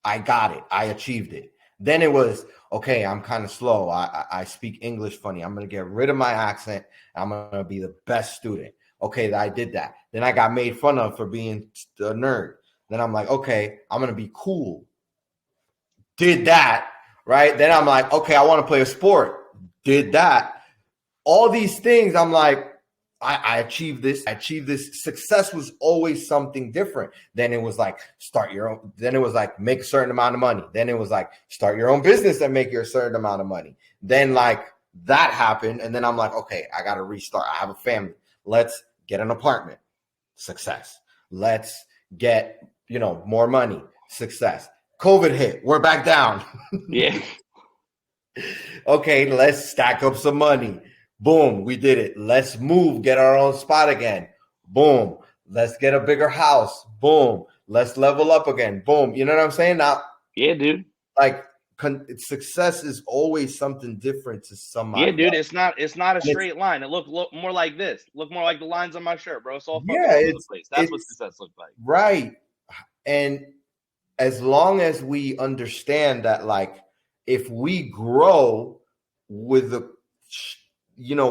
I got it. I achieved it. Then it was, okay, I'm kind of slow. I speak English funny. I'm going to get rid of my accent. I'm going to be the best student. Okay, I did that. Then I got made fun of for being a nerd. Then I'm like, okay, I'm going to be cool. Did that, right? Then I'm like, okay, I want to play a sport. Did that. All these things, I'm like, I achieved this. I achieved this. Success was always something different. Then it was like start your own. Then it was like make a certain amount of money. Then it was like start your own business and make you a certain amount of money. Then like that happened. And then I'm like, okay, I got to restart. I have a family. Let's get an apartment. Success. Let's get, more money. Success. COVID hit. We're back down. Yeah. Okay, let's stack up some money. Boom, we did it. Let's move, get our own spot again. Boom, let's get a bigger house. Boom, let's level up again. Boom, you know what I'm saying? Now, yeah, dude. Like success is always something different to somebody. Yeah, dude, it's not a straight line. It look more like this. Look more like the lines on my shirt, bro. It's all fucking all over the place. That's what success looks like. Right. And as long as we understand that, like, if we grow with the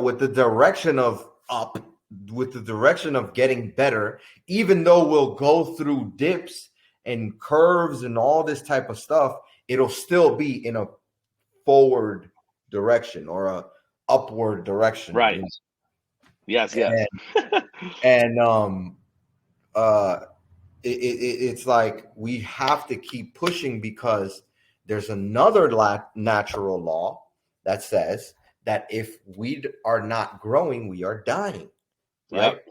with the direction of up, with the direction of getting better, even though we'll go through dips and curves and all this type of stuff, it'll still be in a forward direction or a upward direction. Right. Yes. And it's like we have to keep pushing because there's another natural law that says that if we are not growing, we are dying, right? Yep.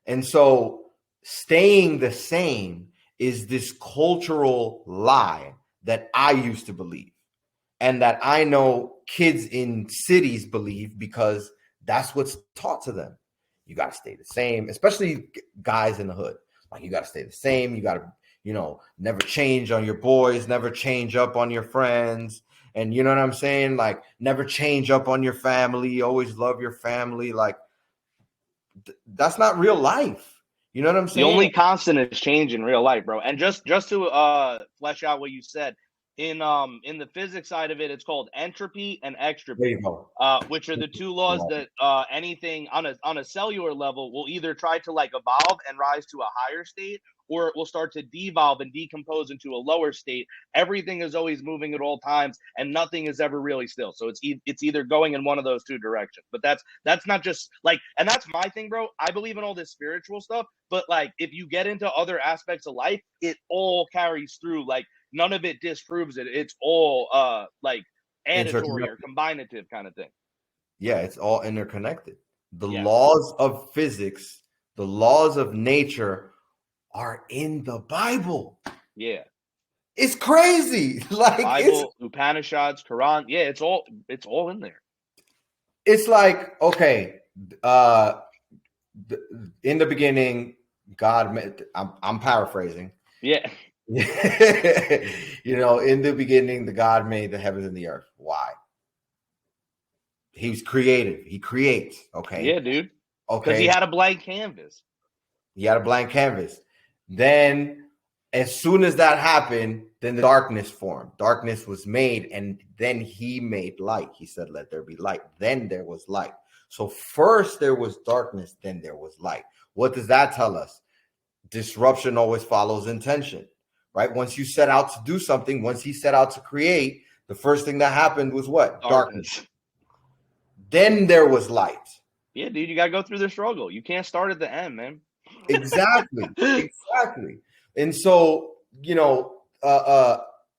And so staying the same is this cultural lie that I used to believe and that I know kids in cities believe because that's what's taught to them. You got to stay the same, especially guys in the hood. Like you got to stay the same. You got to, never change on your boys, never change up on your friends. And you know what I'm saying? Like never change up on your family. Always love your family. Like that's not real life. You know what I'm saying? The only constant is change in real life, bro. And just to flesh out what you said, in the physics side of it, it's called entropy and extropy, which are the two laws that anything on a cellular level will either try to like evolve and rise to a higher state, or it will start to devolve and decompose into a lower state. Everything is always moving at all times, and nothing is ever really still. So it's either going in one of those two directions. But that's not just like, and that's my thing, bro. I believe in all this spiritual stuff, but like if you get into other aspects of life, it all carries through. Like none of it disproves it. It's all like additory or combinative kind of thing. Yeah, it's all interconnected. The laws of physics, the laws of nature are in the Bible. Yeah. It's crazy. Like Bible, Upanishads, Quran. Yeah, it's all in there. It's like, okay, in the beginning, God made, I'm paraphrasing. Yeah. In the beginning, the God made the heavens and the earth. Why? He's creative. He creates. Okay. Yeah, dude. Okay. Because he had a blank canvas. Then as soon as that happened, then the darkness formed. Darkness was made, and then he made light. He said, let there be light. Then there was light. So first there was darkness, then there was light. What does that tell us? disruption always follows intention, right? Once you set out to do something, once he set out to create, the first thing that happened was what? Darkness. Then there was light. Yeah, dude, you got to go through the struggle. You can't start at the end, man. Exactly. Exactly. And so, you know,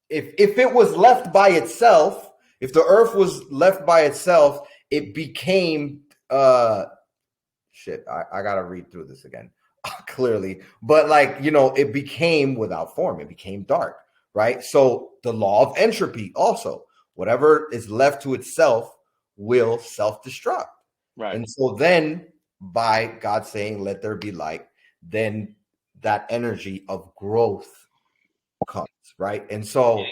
if it was left by itself, if the earth was left by itself, it became shit. I gotta read through this again clearly, but like, you know, it became without form. It became dark, right? So the law of entropy also, whatever is left to itself will self-destruct. Right. And so then by God saying, let there be light, then that energy of growth comes, right? And so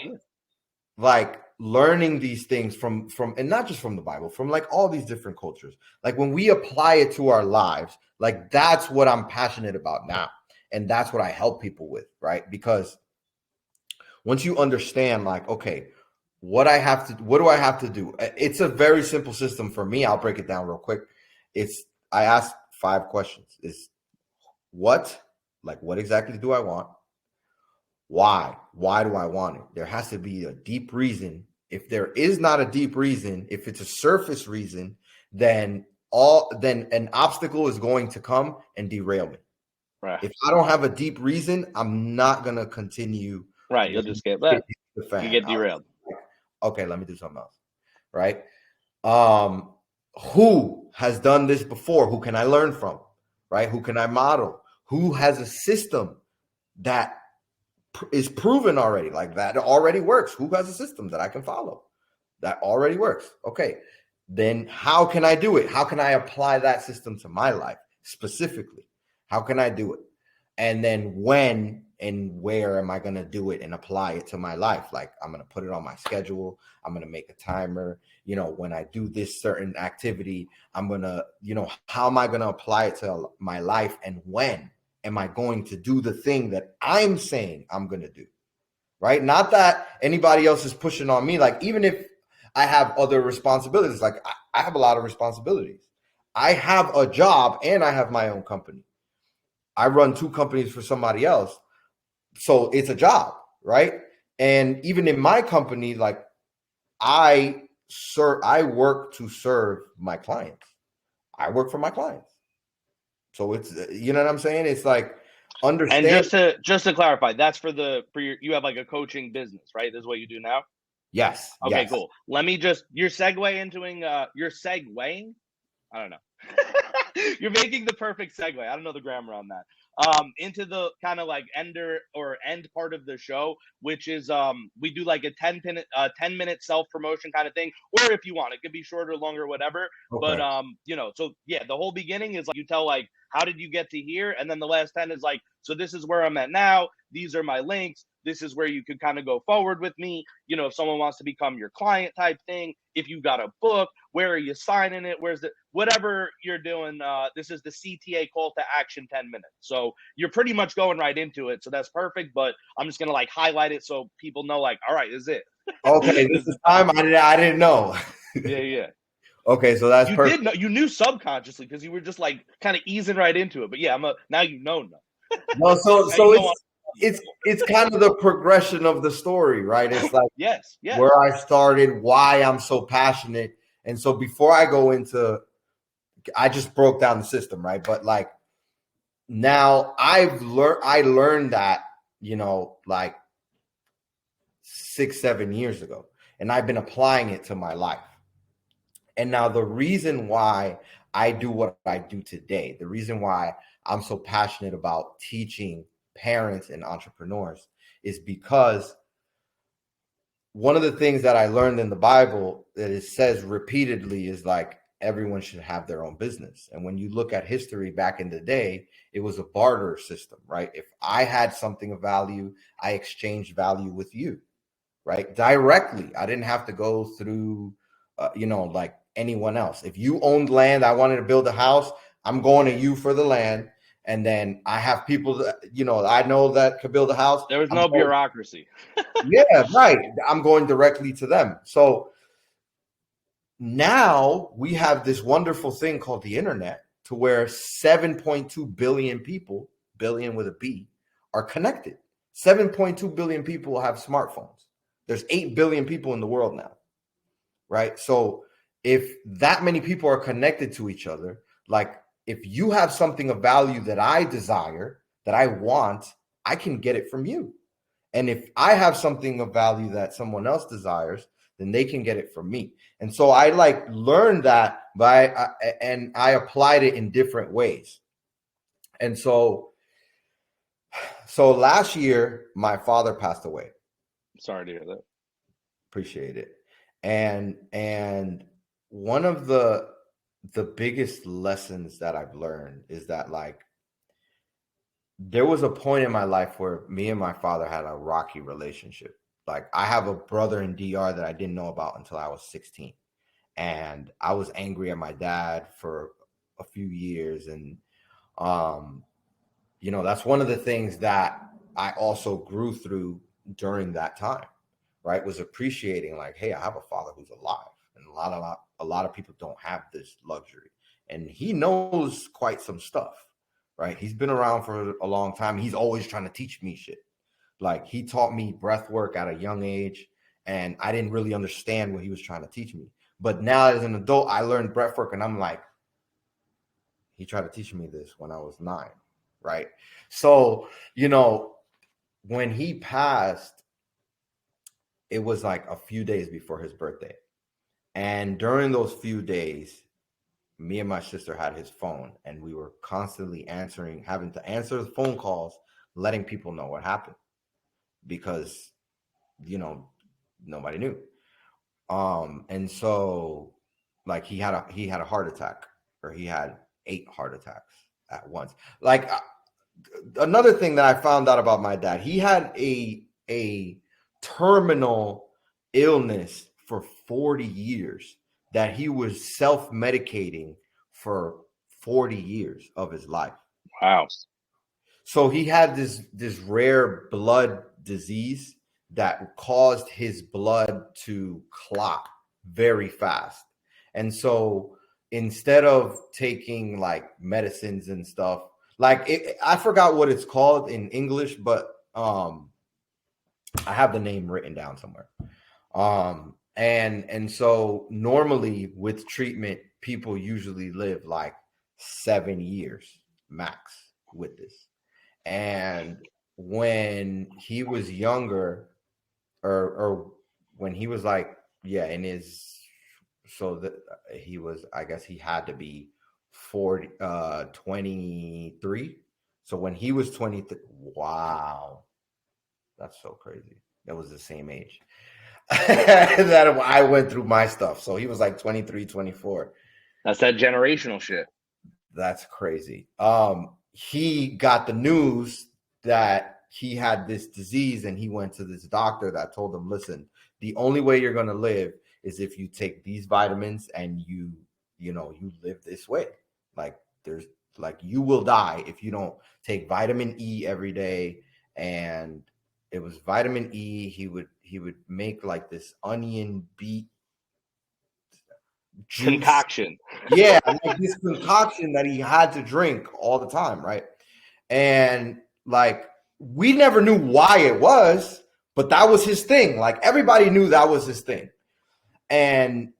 like learning these things from and not just from the Bible, from like all these different cultures, like when we apply it to our lives, like that's what I'm passionate about now. And that's what I help people with, right? Because once you understand, like, okay, what do I have to do? It's a very simple system for me. I'll break it down real quick. I ask 5 questions. Is what, like, what exactly do I want? Why do I want it? There has to be a deep reason. If there is not a deep reason, if it's a surface reason, then an obstacle is going to come and derail me. Right. If I don't have a deep reason, I'm not going to continue. Right. You'll just get that. You get derailed. Okay, let me do something else. Right. Who has done this before? Who can I learn from? Right. Who can I model? Who has a system that is proven already, like that already works? Who has a system that I can follow that already works? Okay. Then how can I do it? How can I apply that system to my life specifically? How can I do it? And then when and where am I going to do it and apply it to my life? Like, I'm going to put it on my schedule. I'm going to make a timer. You know, when I do this certain activity, I'm going to, you know, how am I going to apply it to my life? And when am I going to do the thing that I'm saying I'm going to do? Right? Not that anybody else is pushing on me. Like, even if I have other responsibilities, like I have a lot of responsibilities. I have a job and I have my own company. I run 2 companies for somebody else. So it's a job, right? And even in my company, like I work to serve my clients. I work for my clients. So it's, you know what I'm saying? It's like, understand. And just to clarify, that's for your, you have like a coaching business, right? This is what you do now? Yes. Okay, yes. Cool. Let me just, you're segueing. I don't know. You're making the perfect segue. I don't know the grammar on that. Into the kind of like end part of the show, which is we do like a 10-minute self-promotion kind of thing, or if you want, it could be shorter, longer, whatever. Okay. But you know, so yeah, the whole beginning is like you tell like, how did you get to here? And then the last 10 is like, so this is where I'm at now. These are my links. This is where you could kind of go forward with me. You know, if someone wants to become your client type thing, if you got a book, where are you signing it? Where's the, whatever you're doing. This is the CTA call to action 10 minutes. So you're pretty much going right into it. So that's perfect. But I'm just going to like highlight it so people know like, all right, this is it. Okay. This is time. I didn't know. Yeah. Okay. So that's perfect. Did know, you knew subconsciously because you were just like kind of easing right into it. But yeah, now you know. No, so it's kind of the progression of the story, right? It's like yes. Where I started, why I'm so passionate. And so before I go into, I just broke down the system, right? But like now I learned that, you know, like 6-7 years ago, and I've been applying it to my life. And now the reason why I do what I do today, the reason why I'm so passionate about teaching parents and entrepreneurs is because one of the things that I learned in the Bible that it says repeatedly is like everyone should have their own business. And when you look at history back in the day, it was a barter system, right? If I had something of value, I exchanged value with you, right? Directly. I didn't have to go through, you know, like anyone else. If you owned land, I wanted to build a house, I'm going to you for the land. And then I have people that, you know, I know that could build a house. There was no bureaucracy. Yeah, right. I'm going directly to them. So now we have this wonderful thing called the internet to where 7.2 billion people billion with a B are connected. 7.2 billion people have smartphones. There's 8 billion people in the world now, right? So if that many people are connected to each other, like if you have something of value that I desire, that I want, I can get it from you. And if I have something of value that someone else desires, then they can get it from me. And so I like learned that and I applied it in different ways. And so last year, my father passed away. Sorry to hear that. Appreciate it. And one of the biggest lessons that I've learned is that like there was a point in my life where me and my father had a rocky relationship. Like I have a brother in DR that I didn't know about until I was 16. And I was angry at my dad for a few years. And, that's one of the things that I also grew through during that time, right? Was appreciating like, hey, I have a father who's alive. And a lot of people don't have this luxury. And he knows quite some stuff, right? He's been around for a long time. He's always trying to teach me shit. Like he taught me breath work at a young age, and I didn't really understand what he was trying to teach me. But now as an adult, I learned breath work, and I'm like, he tried to teach me this when I was 9, right? So, when he passed, it was like a few days before his birthday. And during those few days, me and my sister had his phone, and we were constantly having to answer the phone calls, letting people know what happened because, nobody knew. And so like he had a heart attack, or he had 8 heart attacks at once. Like another thing that I found out about my dad, he had a terminal illness for 40 years that he was self-medicating for 40 years of his life. Wow. So he had this rare blood disease that caused his blood to clot very fast. And so instead of taking like medicines and stuff, like I forgot what it's called in English, but I have the name written down somewhere. And so normally with treatment, people usually live like 7 years max with this. And when he was younger, or when he was like, in his, so that he was, I guess he had to be 23. So when he was 23, wow, that's so crazy. That was the same age that I went through my stuff. So he was like 23, 24. That's that generational shit. That's crazy. He got the news that he had this disease, and he went to this doctor that told him, listen, the only way you're going to live is if you take these vitamins and you live this way. Like you will die if you don't take vitamin E every day. And it was vitamin E. He would make like this onion beet juice. Concoction. Yeah, like this concoction that he had to drink all the time, right? And like we never knew why it was, but that was his thing. Like everybody knew that was his thing. And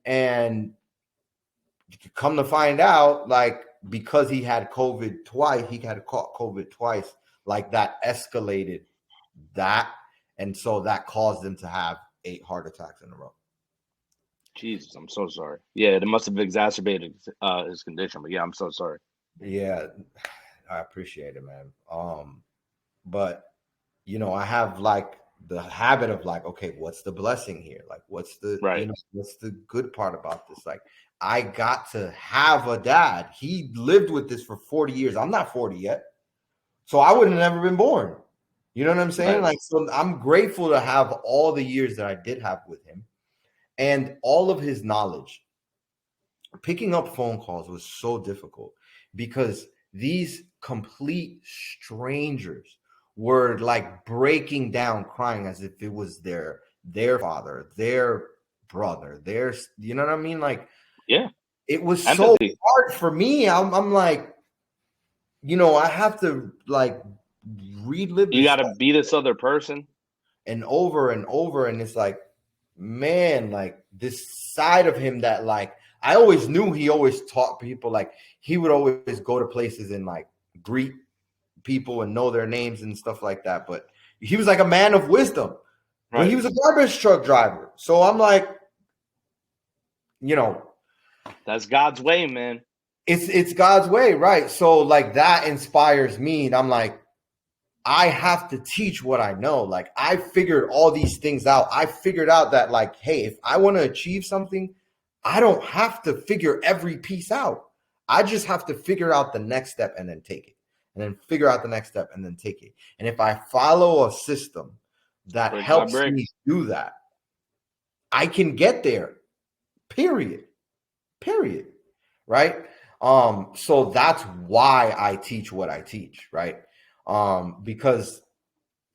come to find out, like because he had COVID twice, he had caught COVID twice, like that escalated that. And so that caused him to have 8 heart attacks in a row. Jesus, I'm so sorry. Yeah, it must have exacerbated his condition. But yeah, I'm so sorry. Yeah, I appreciate it, man. But I have like the habit of like, okay, what's the blessing here? Like, what's the what's the good part about this? Like, I got to have a dad. He lived with this for 40 years. I'm not 40 yet, so I would have never been born. You know what I'm saying? Right. Like, so I'm grateful to have all the years that I did have with him, and all of his knowledge. Picking up phone calls was so difficult because these complete strangers were like breaking down, crying as if it was their father, their brother, you know what I mean? Like, yeah, it was empathy. So hard for me. I'm like, I have to like relive You this got to stuff be this other person. and over, and it's like, man, like this side of him that like I always knew he always taught people, like he would always go to places and like greet people and know their names and stuff like that. But he was like a man of wisdom, but he Right. was a garbage truck driver. So I'm like, That's God's way, man. it's God's way, right? So like that inspires me, and I'm like, I have to teach what I know. Like I figured all these things out. I figured out that like, hey, if I want to achieve something, I don't have to figure every piece out. I just have to figure out the next step and then take it. And then figure out the next step and then take it. And if I follow a system that Brick by helps brick. me do that, I can get there. Period. Period. Right? So that's why I teach what I teach, right? Because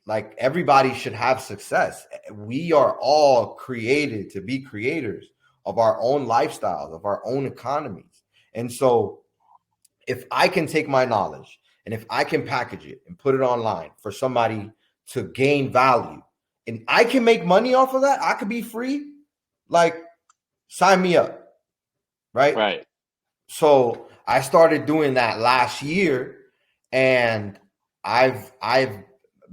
like everybody should have success. We are all created to be creators of our own lifestyles, of our own economies. And so if I can take my knowledge and if I can package it and put it online for somebody to gain value and I can make money off of that, I could be free, like sign me up. Right. Right. So I started doing that last year, and I've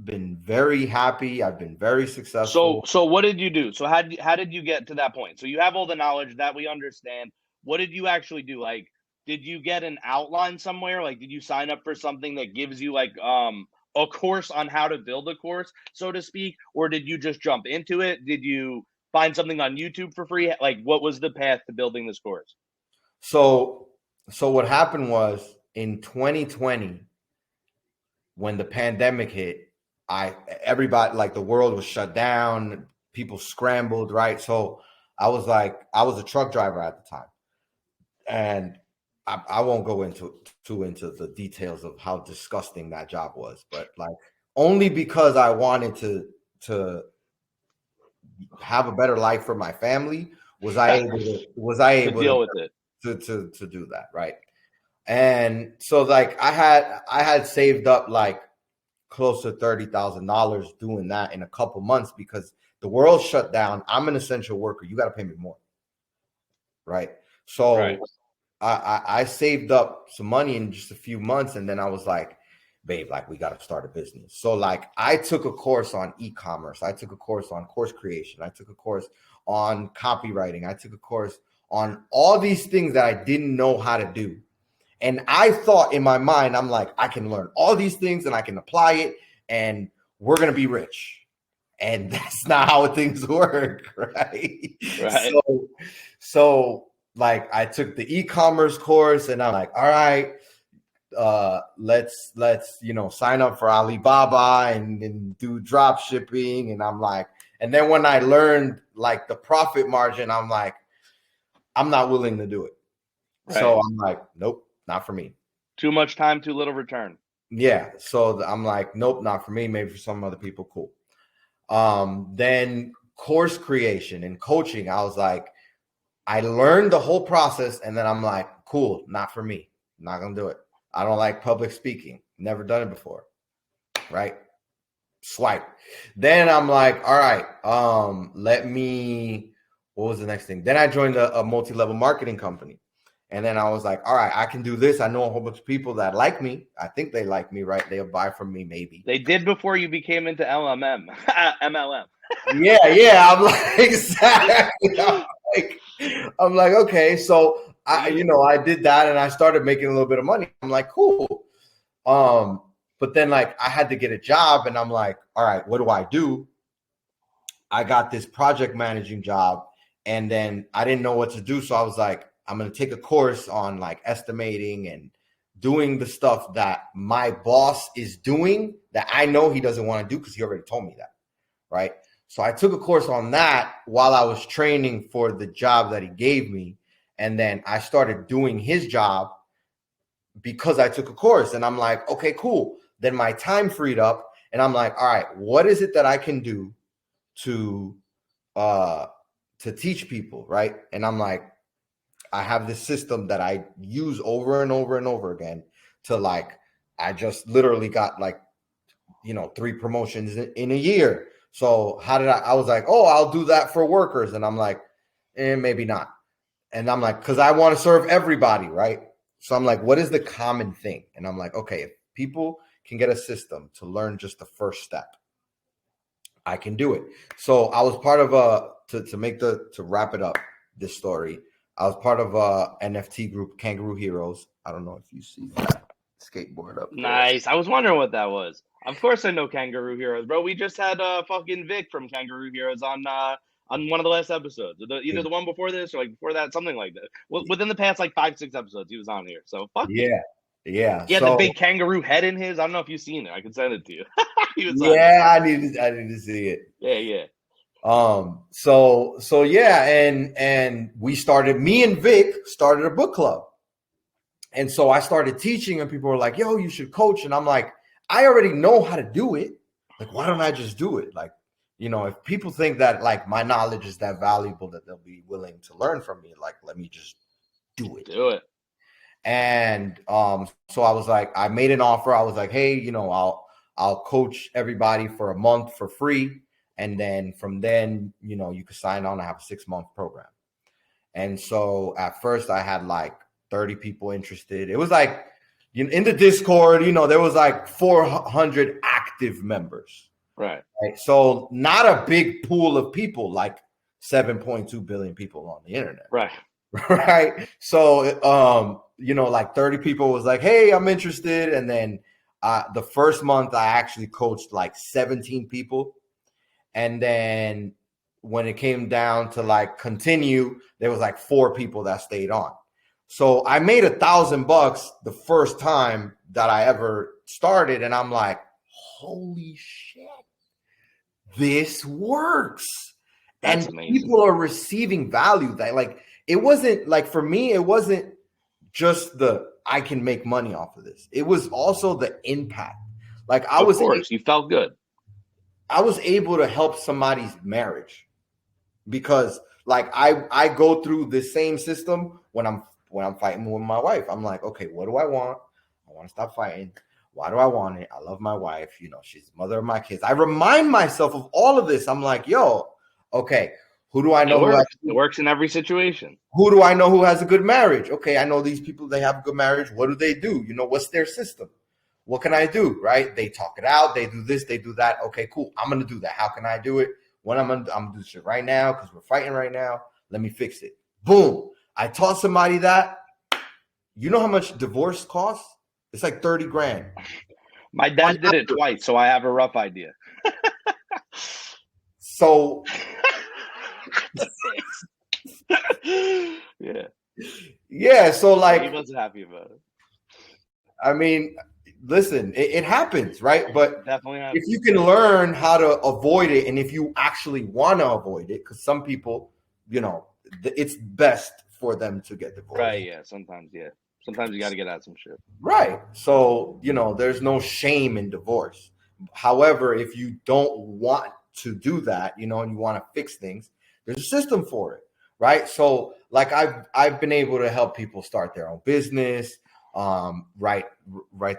been very happy. I've been very successful. So what did you do? So how did you get to that point? So you have all the knowledge that we understand. What did you actually do? Like, did you get an outline somewhere? Like, did you sign up for something that gives you like a course on how to build a course, so to speak, or did you just jump into it? Did you find something on YouTube for free? Like, what was the path to building this course? So what happened was in 2020, when the pandemic hit, everybody, like the world was shut down, people scrambled, right? So I was a truck driver at the time, and I won't go into the details of how disgusting that job was, but like only because I wanted to have a better life for my family was I able deal with it. to do that, right? And so like I had saved up like close to $30,000 doing that in a couple months because the world shut down. I'm an essential worker. You got to pay me more, right? So Right. I saved up some money in just a few months, and then I was like, babe, like we got to start a business. So like I took a course on e-commerce. I took a course on course creation. I took a course on copywriting. I took a course on all these things that I didn't know how to do. And I thought in my mind, I'm like, I can learn all these things and I can apply it and we're going to be rich. And that's not how things work, right? Right. So like I took the e-commerce course and I'm like, all right, let's sign up for Alibaba and do drop shipping. And I'm like, and then when I learned like the profit margin, I'm like, I'm not willing to do it. Right. So I'm like, nope, not for me. Too much time, too little return. Yeah. So I'm like, nope, not for me. Maybe for some other people, cool. Then course creation and coaching, I was like, I learned the whole process, and then I'm like, cool, not for me. Not gonna do it. I don't like public speaking. Never done it before. Right? Swipe. Then I'm like, all right, what was the next thing? Then I joined a multi-level marketing company. And then I was like, all right, I can do this. I know a whole bunch of people that like me. I think they like me, right? They'll buy from me, maybe. They did before you became into MLM. Yeah. I'm like, exactly. I'm like, okay. So I did that and I started making a little bit of money. I'm like, cool. But then like I had to get a job and I'm like, all right, what do I do? I got this project managing job and then I didn't know what to do. So I was like, I'm going to take a course on like estimating and doing the stuff that my boss is doing that I know he doesn't want to do because he already told me that. Right. So I took a course on that while I was training for the job that he gave me. And then I started doing his job because I took a course and I'm like, okay, cool. Then my time freed up and I'm like, all right, what is it that I can do to teach people? Right. And I'm like, I have this system that I use over and over and over again to like I just literally got like, 3 promotions in a year. So how did I was like, oh, I'll do that for workers. And I'm like, maybe not. And I'm like, because I want to serve everybody, right? So I'm like, what is the common thing? And I'm like, okay, if people can get a system to learn just the first step, I can do it. So I was part of to wrap it up, this story. I was part of a NFT group, Kangaroo Heroes. I don't know if you see that skateboard up there. Nice. I was wondering what that was. Of course I know Kangaroo Heroes, bro. We just had fucking Vic from Kangaroo Heroes on one of the last episodes. Either the one before this or like before that, something like that. Well, within the past like 5-6 episodes, he was on here. So fuck Yeah. Yeah. He had the big kangaroo head in his. I don't know if you've seen it. I can send it to you. I need to see it. Yeah. So yeah, and we started, me and Vic started a book club. And so I started teaching, and people were like, yo, you should coach. And I'm like, I already know how to do it. Like, why don't I just do it? Like, if people think that like my knowledge is that valuable that they'll be willing to learn from me, like, let me just do it. Do it. And so I was like, I made an offer. I was like, hey, I'll coach everybody for a month for free. And then from then, you could sign on. I have a 6-month program. And so at first I had like 30 people interested. It was like, in the Discord, there was like 400 active members. Right. So not a big pool of people, like 7.2 billion people on the internet. Right. Right. So, like 30 people was like, hey, I'm interested. And then the first month I actually coached like 17 people. And then when it came down to like continue, there was like 4 people that stayed on. So I made $1,000 the first time that I ever started. And I'm like, holy shit, this works. That's and amazing. People are receiving value. That like, it wasn't like, for me, it wasn't just I can make money off of this. It was also the impact. Like you felt good. I was able to help somebody's marriage because like I go through the same system when I'm fighting with my wife. I'm like, okay, what do I want? I want to stop fighting. Why do I want it? I love my wife. She's the mother of my kids. I remind myself of all of this. I'm like, yo, okay, who do I know? It works in every situation. Who do I know who has a good marriage? Okay, I know these people, they have a good marriage. What do they do? What's their system? What can I do? Right? They talk it out. They do this. They do that. Okay, cool. I'm going to do that. How can I do it? I'm going to do shit right now because we're fighting right now. Let me fix it. Boom. I taught somebody that. You know how much divorce costs? It's like 30 grand. My dad did it twice, so I have a rough idea. So yeah. So like, he wasn't happy about it. I mean, listen, it happens, right? But definitely happens. If you can learn how to avoid it, and if you actually want to avoid it, because some people, it's best for them to get divorced. Right? Yeah. Sometimes you got to get out some shit. Right. So there's no shame in divorce. However, if you don't want to do that, and you want to fix things, there's a system for it, right? So like I've been able to help people start their own business, write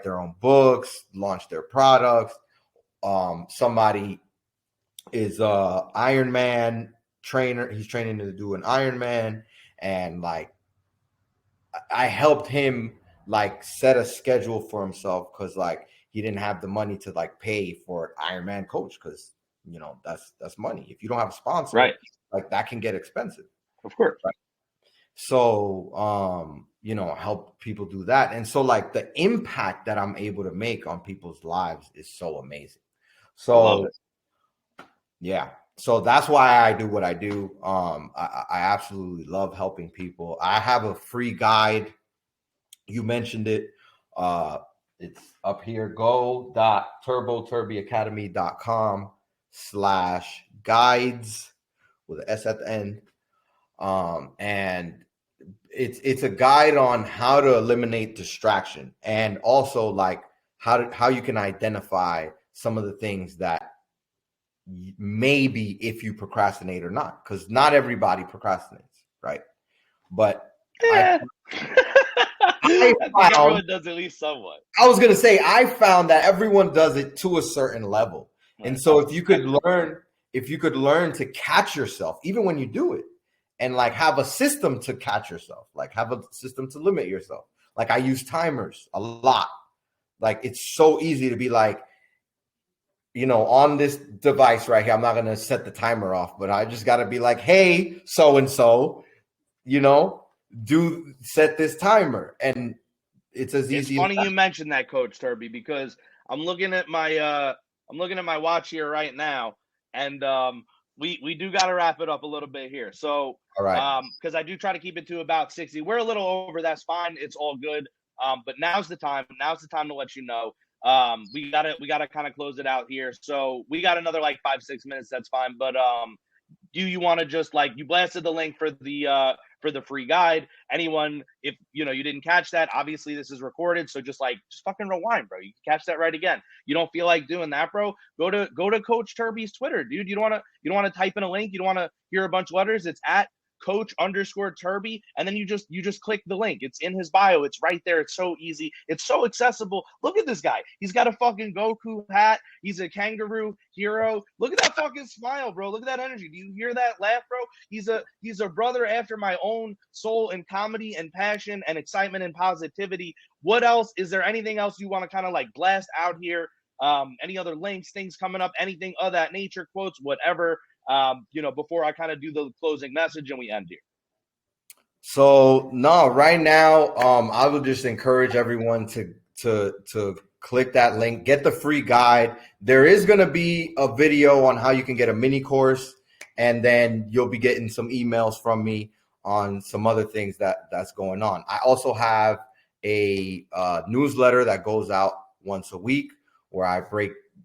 their own books, launch their products. Somebody is a Ironman trainer. He's training to do an Ironman, and like I helped him like set a schedule for himself because like he didn't have the money to like pay for an Ironman coach because that's money. If you don't have a sponsor, right, like that can get expensive. Of course. Right. So help people do that. And so like the impact that I'm able to make on people's lives is so amazing. So yeah. So that's why I do what I do. I absolutely love helping people. I have a free guide. You mentioned it. It's up here. go.turboturbyacademy.com/guides with an S at the end. And it's a guide on how to eliminate distraction, and also like how you can identify some of the things that maybe if you procrastinate or not, because not everybody procrastinates, right? But I I think everyone does at least somewhat. I was gonna say I found that everyone does it to a certain level, and so if you could learn to catch yourself, even when you do it, and like have a system to catch yourself, like have a system to limit yourself. Like I use timers a lot. Like it's so easy to be like, on this device right here, I'm not gonna set the timer off, but I just gotta be like, hey, so and so, do set this timer, and it's as easy. It's funny you mentioned that, Coach Turby, because I'm looking at my watch here right now, and we do got to wrap it up a little bit here. So, all right, because I do try to keep it to about 60. We're a little over. That's fine. It's all good. But now's the time. Now's the time to let you know. We gotta kind of close it out here. So we got another like 5-6 minutes. That's fine. But do you want to just like, you blasted the link for the free guide? Anyone, if you didn't catch that, obviously this is recorded, so just fucking rewind, bro. You can catch that right again. You don't feel like doing that, bro? Go to Coach Turby's Twitter, dude. You don't want to type in a link. You don't want to hear a bunch of letters. It's at Coach_Turby, and then you just click the link. It's in his bio. It's right there. It's so easy. It's so accessible. Look at this guy. He's got a fucking Goku hat. He's a kangaroo hero. Look at that fucking smile, bro. Look at that energy. Do you hear that laugh, bro? He's a brother after my own soul in comedy and passion and excitement and positivity. What else? Is there anything else you want to kind of like blast out here? Any other links, things coming up, anything of that nature, quotes, whatever, before I kind of do the closing message and we end here? So no, right now, I would just encourage everyone to click that link, get the free guide. There is going to be a video on how you can get a mini course, and then you'll be getting some emails from me on some other things that's going on. I also have a newsletter that goes out once a week where I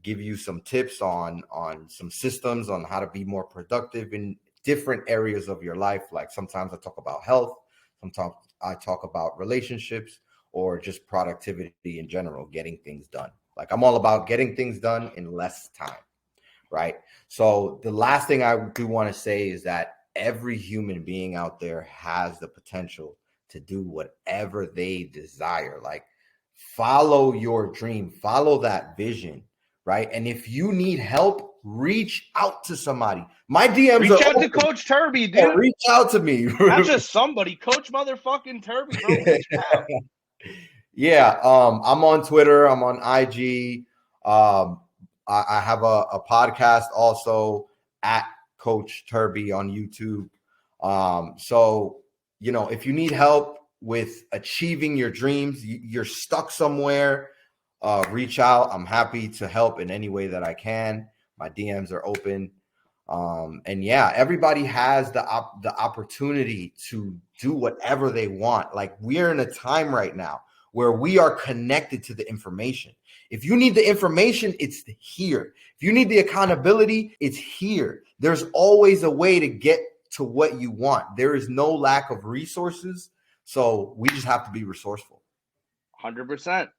give you some tips on some systems on how to be more productive in different areas of your life. Like sometimes I talk about health, sometimes I talk about relationships, or just productivity in general, getting things done. Like I'm all about getting things done in less time, right? So the last thing I do want to say is that every human being out there has the potential to do whatever they desire. Like follow your dream, follow that vision, right? And if you need help, reach out to somebody. My DMs reach out to Coach Turby, dude. Yeah, reach out to me. Not just somebody, Coach motherfucking Turby, bro. Reach out. Yeah, I'm on Twitter. I'm on IG. I have a podcast also at Coach Turby on YouTube. So, if you need help with achieving your dreams, you're stuck somewhere, reach out. I'm happy to help in any way that I can. My DMs are open. And yeah, everybody has the opportunity to do whatever they want. Like we're in a time right now where we are connected to the information. If you need the information, it's here. If you need the accountability, it's here. There's always a way to get to what you want. There is no lack of resources. So we just have to be resourceful. 100%.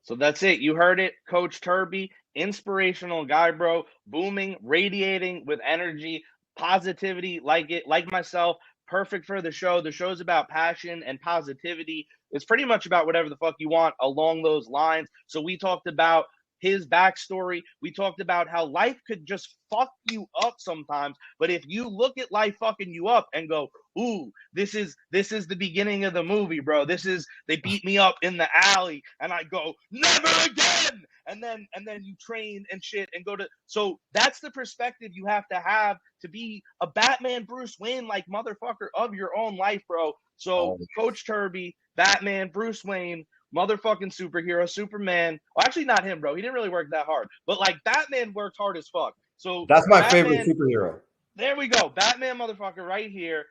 So that's it. You heard it. Coach Turby, inspirational guy, bro, booming, radiating with energy, positivity, like myself, perfect for the show. The show's about passion and positivity. It's pretty much about whatever the fuck you want along those lines. So we talked about his backstory. We talked about how life could just fuck you up sometimes. But if you look at life fucking you up and go, ooh, this is the beginning of the movie, bro. They beat me up in the alley, and I go, never again. And then you train and shit and go to. So that's the perspective you have to be a Batman, Bruce Wayne, like motherfucker of your own life, bro. So Coach Turby, Batman, Bruce Wayne, motherfucking superhero, Superman. Well, actually not him, bro. He didn't really work that hard. But like Batman worked hard as fuck. So that's my favorite superhero. There we go. Batman motherfucker right here.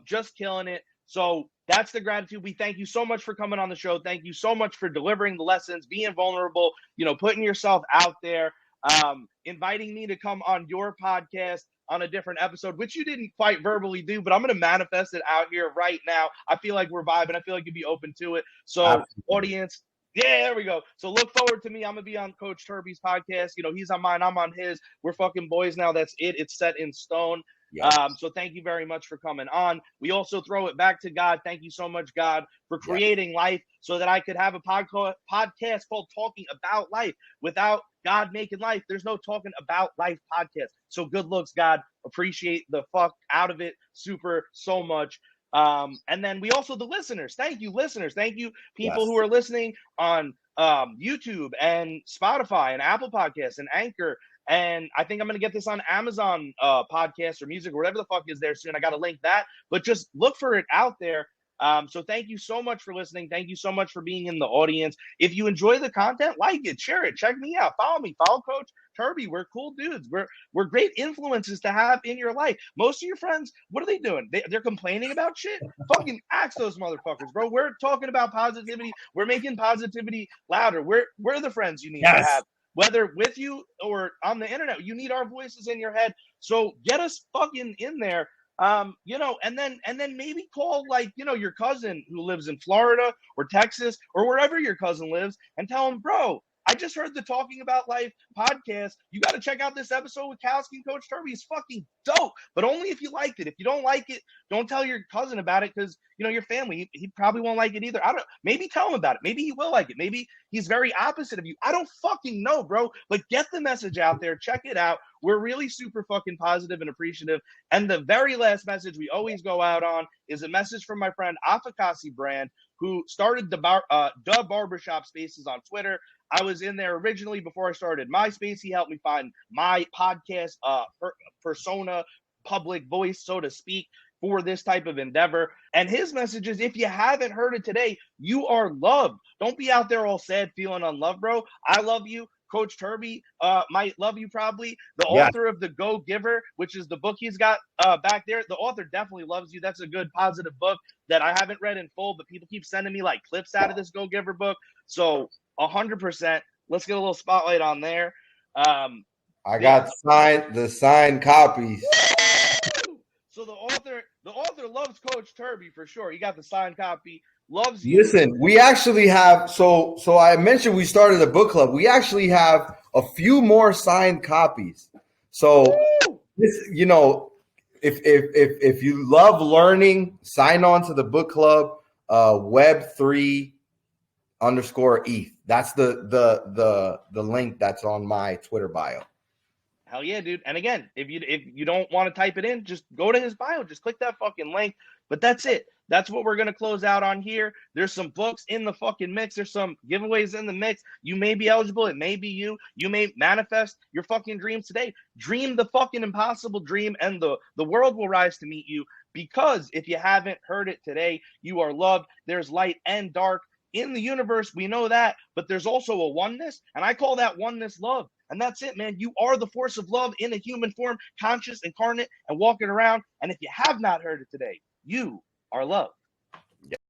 Just killing it. So that's the gratitude. We thank you so much for coming on the show. Thank you so much for delivering the lessons, being vulnerable, putting yourself out there, inviting me to come on your podcast on a different episode, which you didn't quite verbally do, but I'm going to manifest it out here right now. I feel like we're vibing. I feel like you'd be open to it. So absolutely. Audience, yeah, there we go. So look forward to me. I'm going to be on Coach Turby's podcast. He's on mine. I'm on his. We're fucking boys now. That's it. It's set in stone. Yes. So thank you very much for coming on. We also throw it back to God. Thank you so much, God, for creating life so that I could have a podcast called Talking About Life. Without God making life, there's no Talking About Life podcast. So good looks, God. Appreciate the fuck out of it. Super, so much. And then we also, the listeners. Thank you, listeners. Thank you, people who are listening on YouTube and Spotify and Apple Podcasts and Anchor. And I think I'm going to get this on Amazon podcast or music or whatever the fuck is there soon. I got to link that, but just look for it out there. So thank you so much for listening. Thank you so much for being in the audience. If you enjoy the content, like it, share it, check me out, follow me, follow Coach Turby. We're cool dudes. We're great influences to have in your life. Most of your friends, what are they doing? They're complaining about shit. Fucking ask those motherfuckers, bro. We're talking about positivity. We're making positivity louder. We're the friends you need to have. Whether with you or on the internet, you need our voices in your head. So get us fucking in there. You know, and then maybe call, like, you know, your cousin who lives in Florida or Texas or wherever your cousin lives and tell him, bro, I just heard the Talking About Life podcast. You got to check out this episode with Kowski and Coach Turby. It's fucking dope, but only if you liked it. If you don't like it, don't tell your cousin about it, because, you know, your family, he probably won't like it either. I don't. Maybe tell him about it. Maybe he will like it. Maybe he's very opposite of you. I don't fucking know, bro. But get the message out there. Check it out. We're really super fucking positive and appreciative. And the very last message we always go out on is a message from my friend Afakasi Brand, who started the Barbershop Spaces on Twitter. I was in there originally before I started MySpace. He helped me find my podcast persona, public voice, so to speak, for this type of endeavor. And his message is, if you haven't heard it today, you are loved. Don't be out there all sad, feeling unloved, bro. I love you. Coach Turby might love you probably. The author of The Go Giver, which is the book he's got back there, the author definitely loves you. That's a good, positive book that I haven't read in full, but people keep sending me like clips out of this Go Giver book. So 100%. Let's get a little spotlight on there. I got the signed copies. So the author loves Coach Turby for sure. He got the signed copy. Loves you. Listen, we actually have, so I mentioned we started a book club. We actually have a few more signed copies. So this, you know, if you love learning, sign on to the book club, Web3 _ETH. That's the link that's on my Twitter bio. Hell yeah, dude. And again, if you don't want to type it in, just go to his bio. Just click that fucking link. But that's it. That's what we're going to close out on here. There's some books in the fucking mix. There's some giveaways in the mix. You may be eligible. It may be you. You may manifest your fucking dreams today. Dream the fucking impossible dream, and the world will rise to meet you. Because if you haven't heard it today, you are loved. There's light and dark in the universe. We know that. But there's also a oneness. And I call that oneness love. And that's it, man. You are the force of love in a human form, conscious, incarnate, and walking around. And if you have not heard it today, you are loved.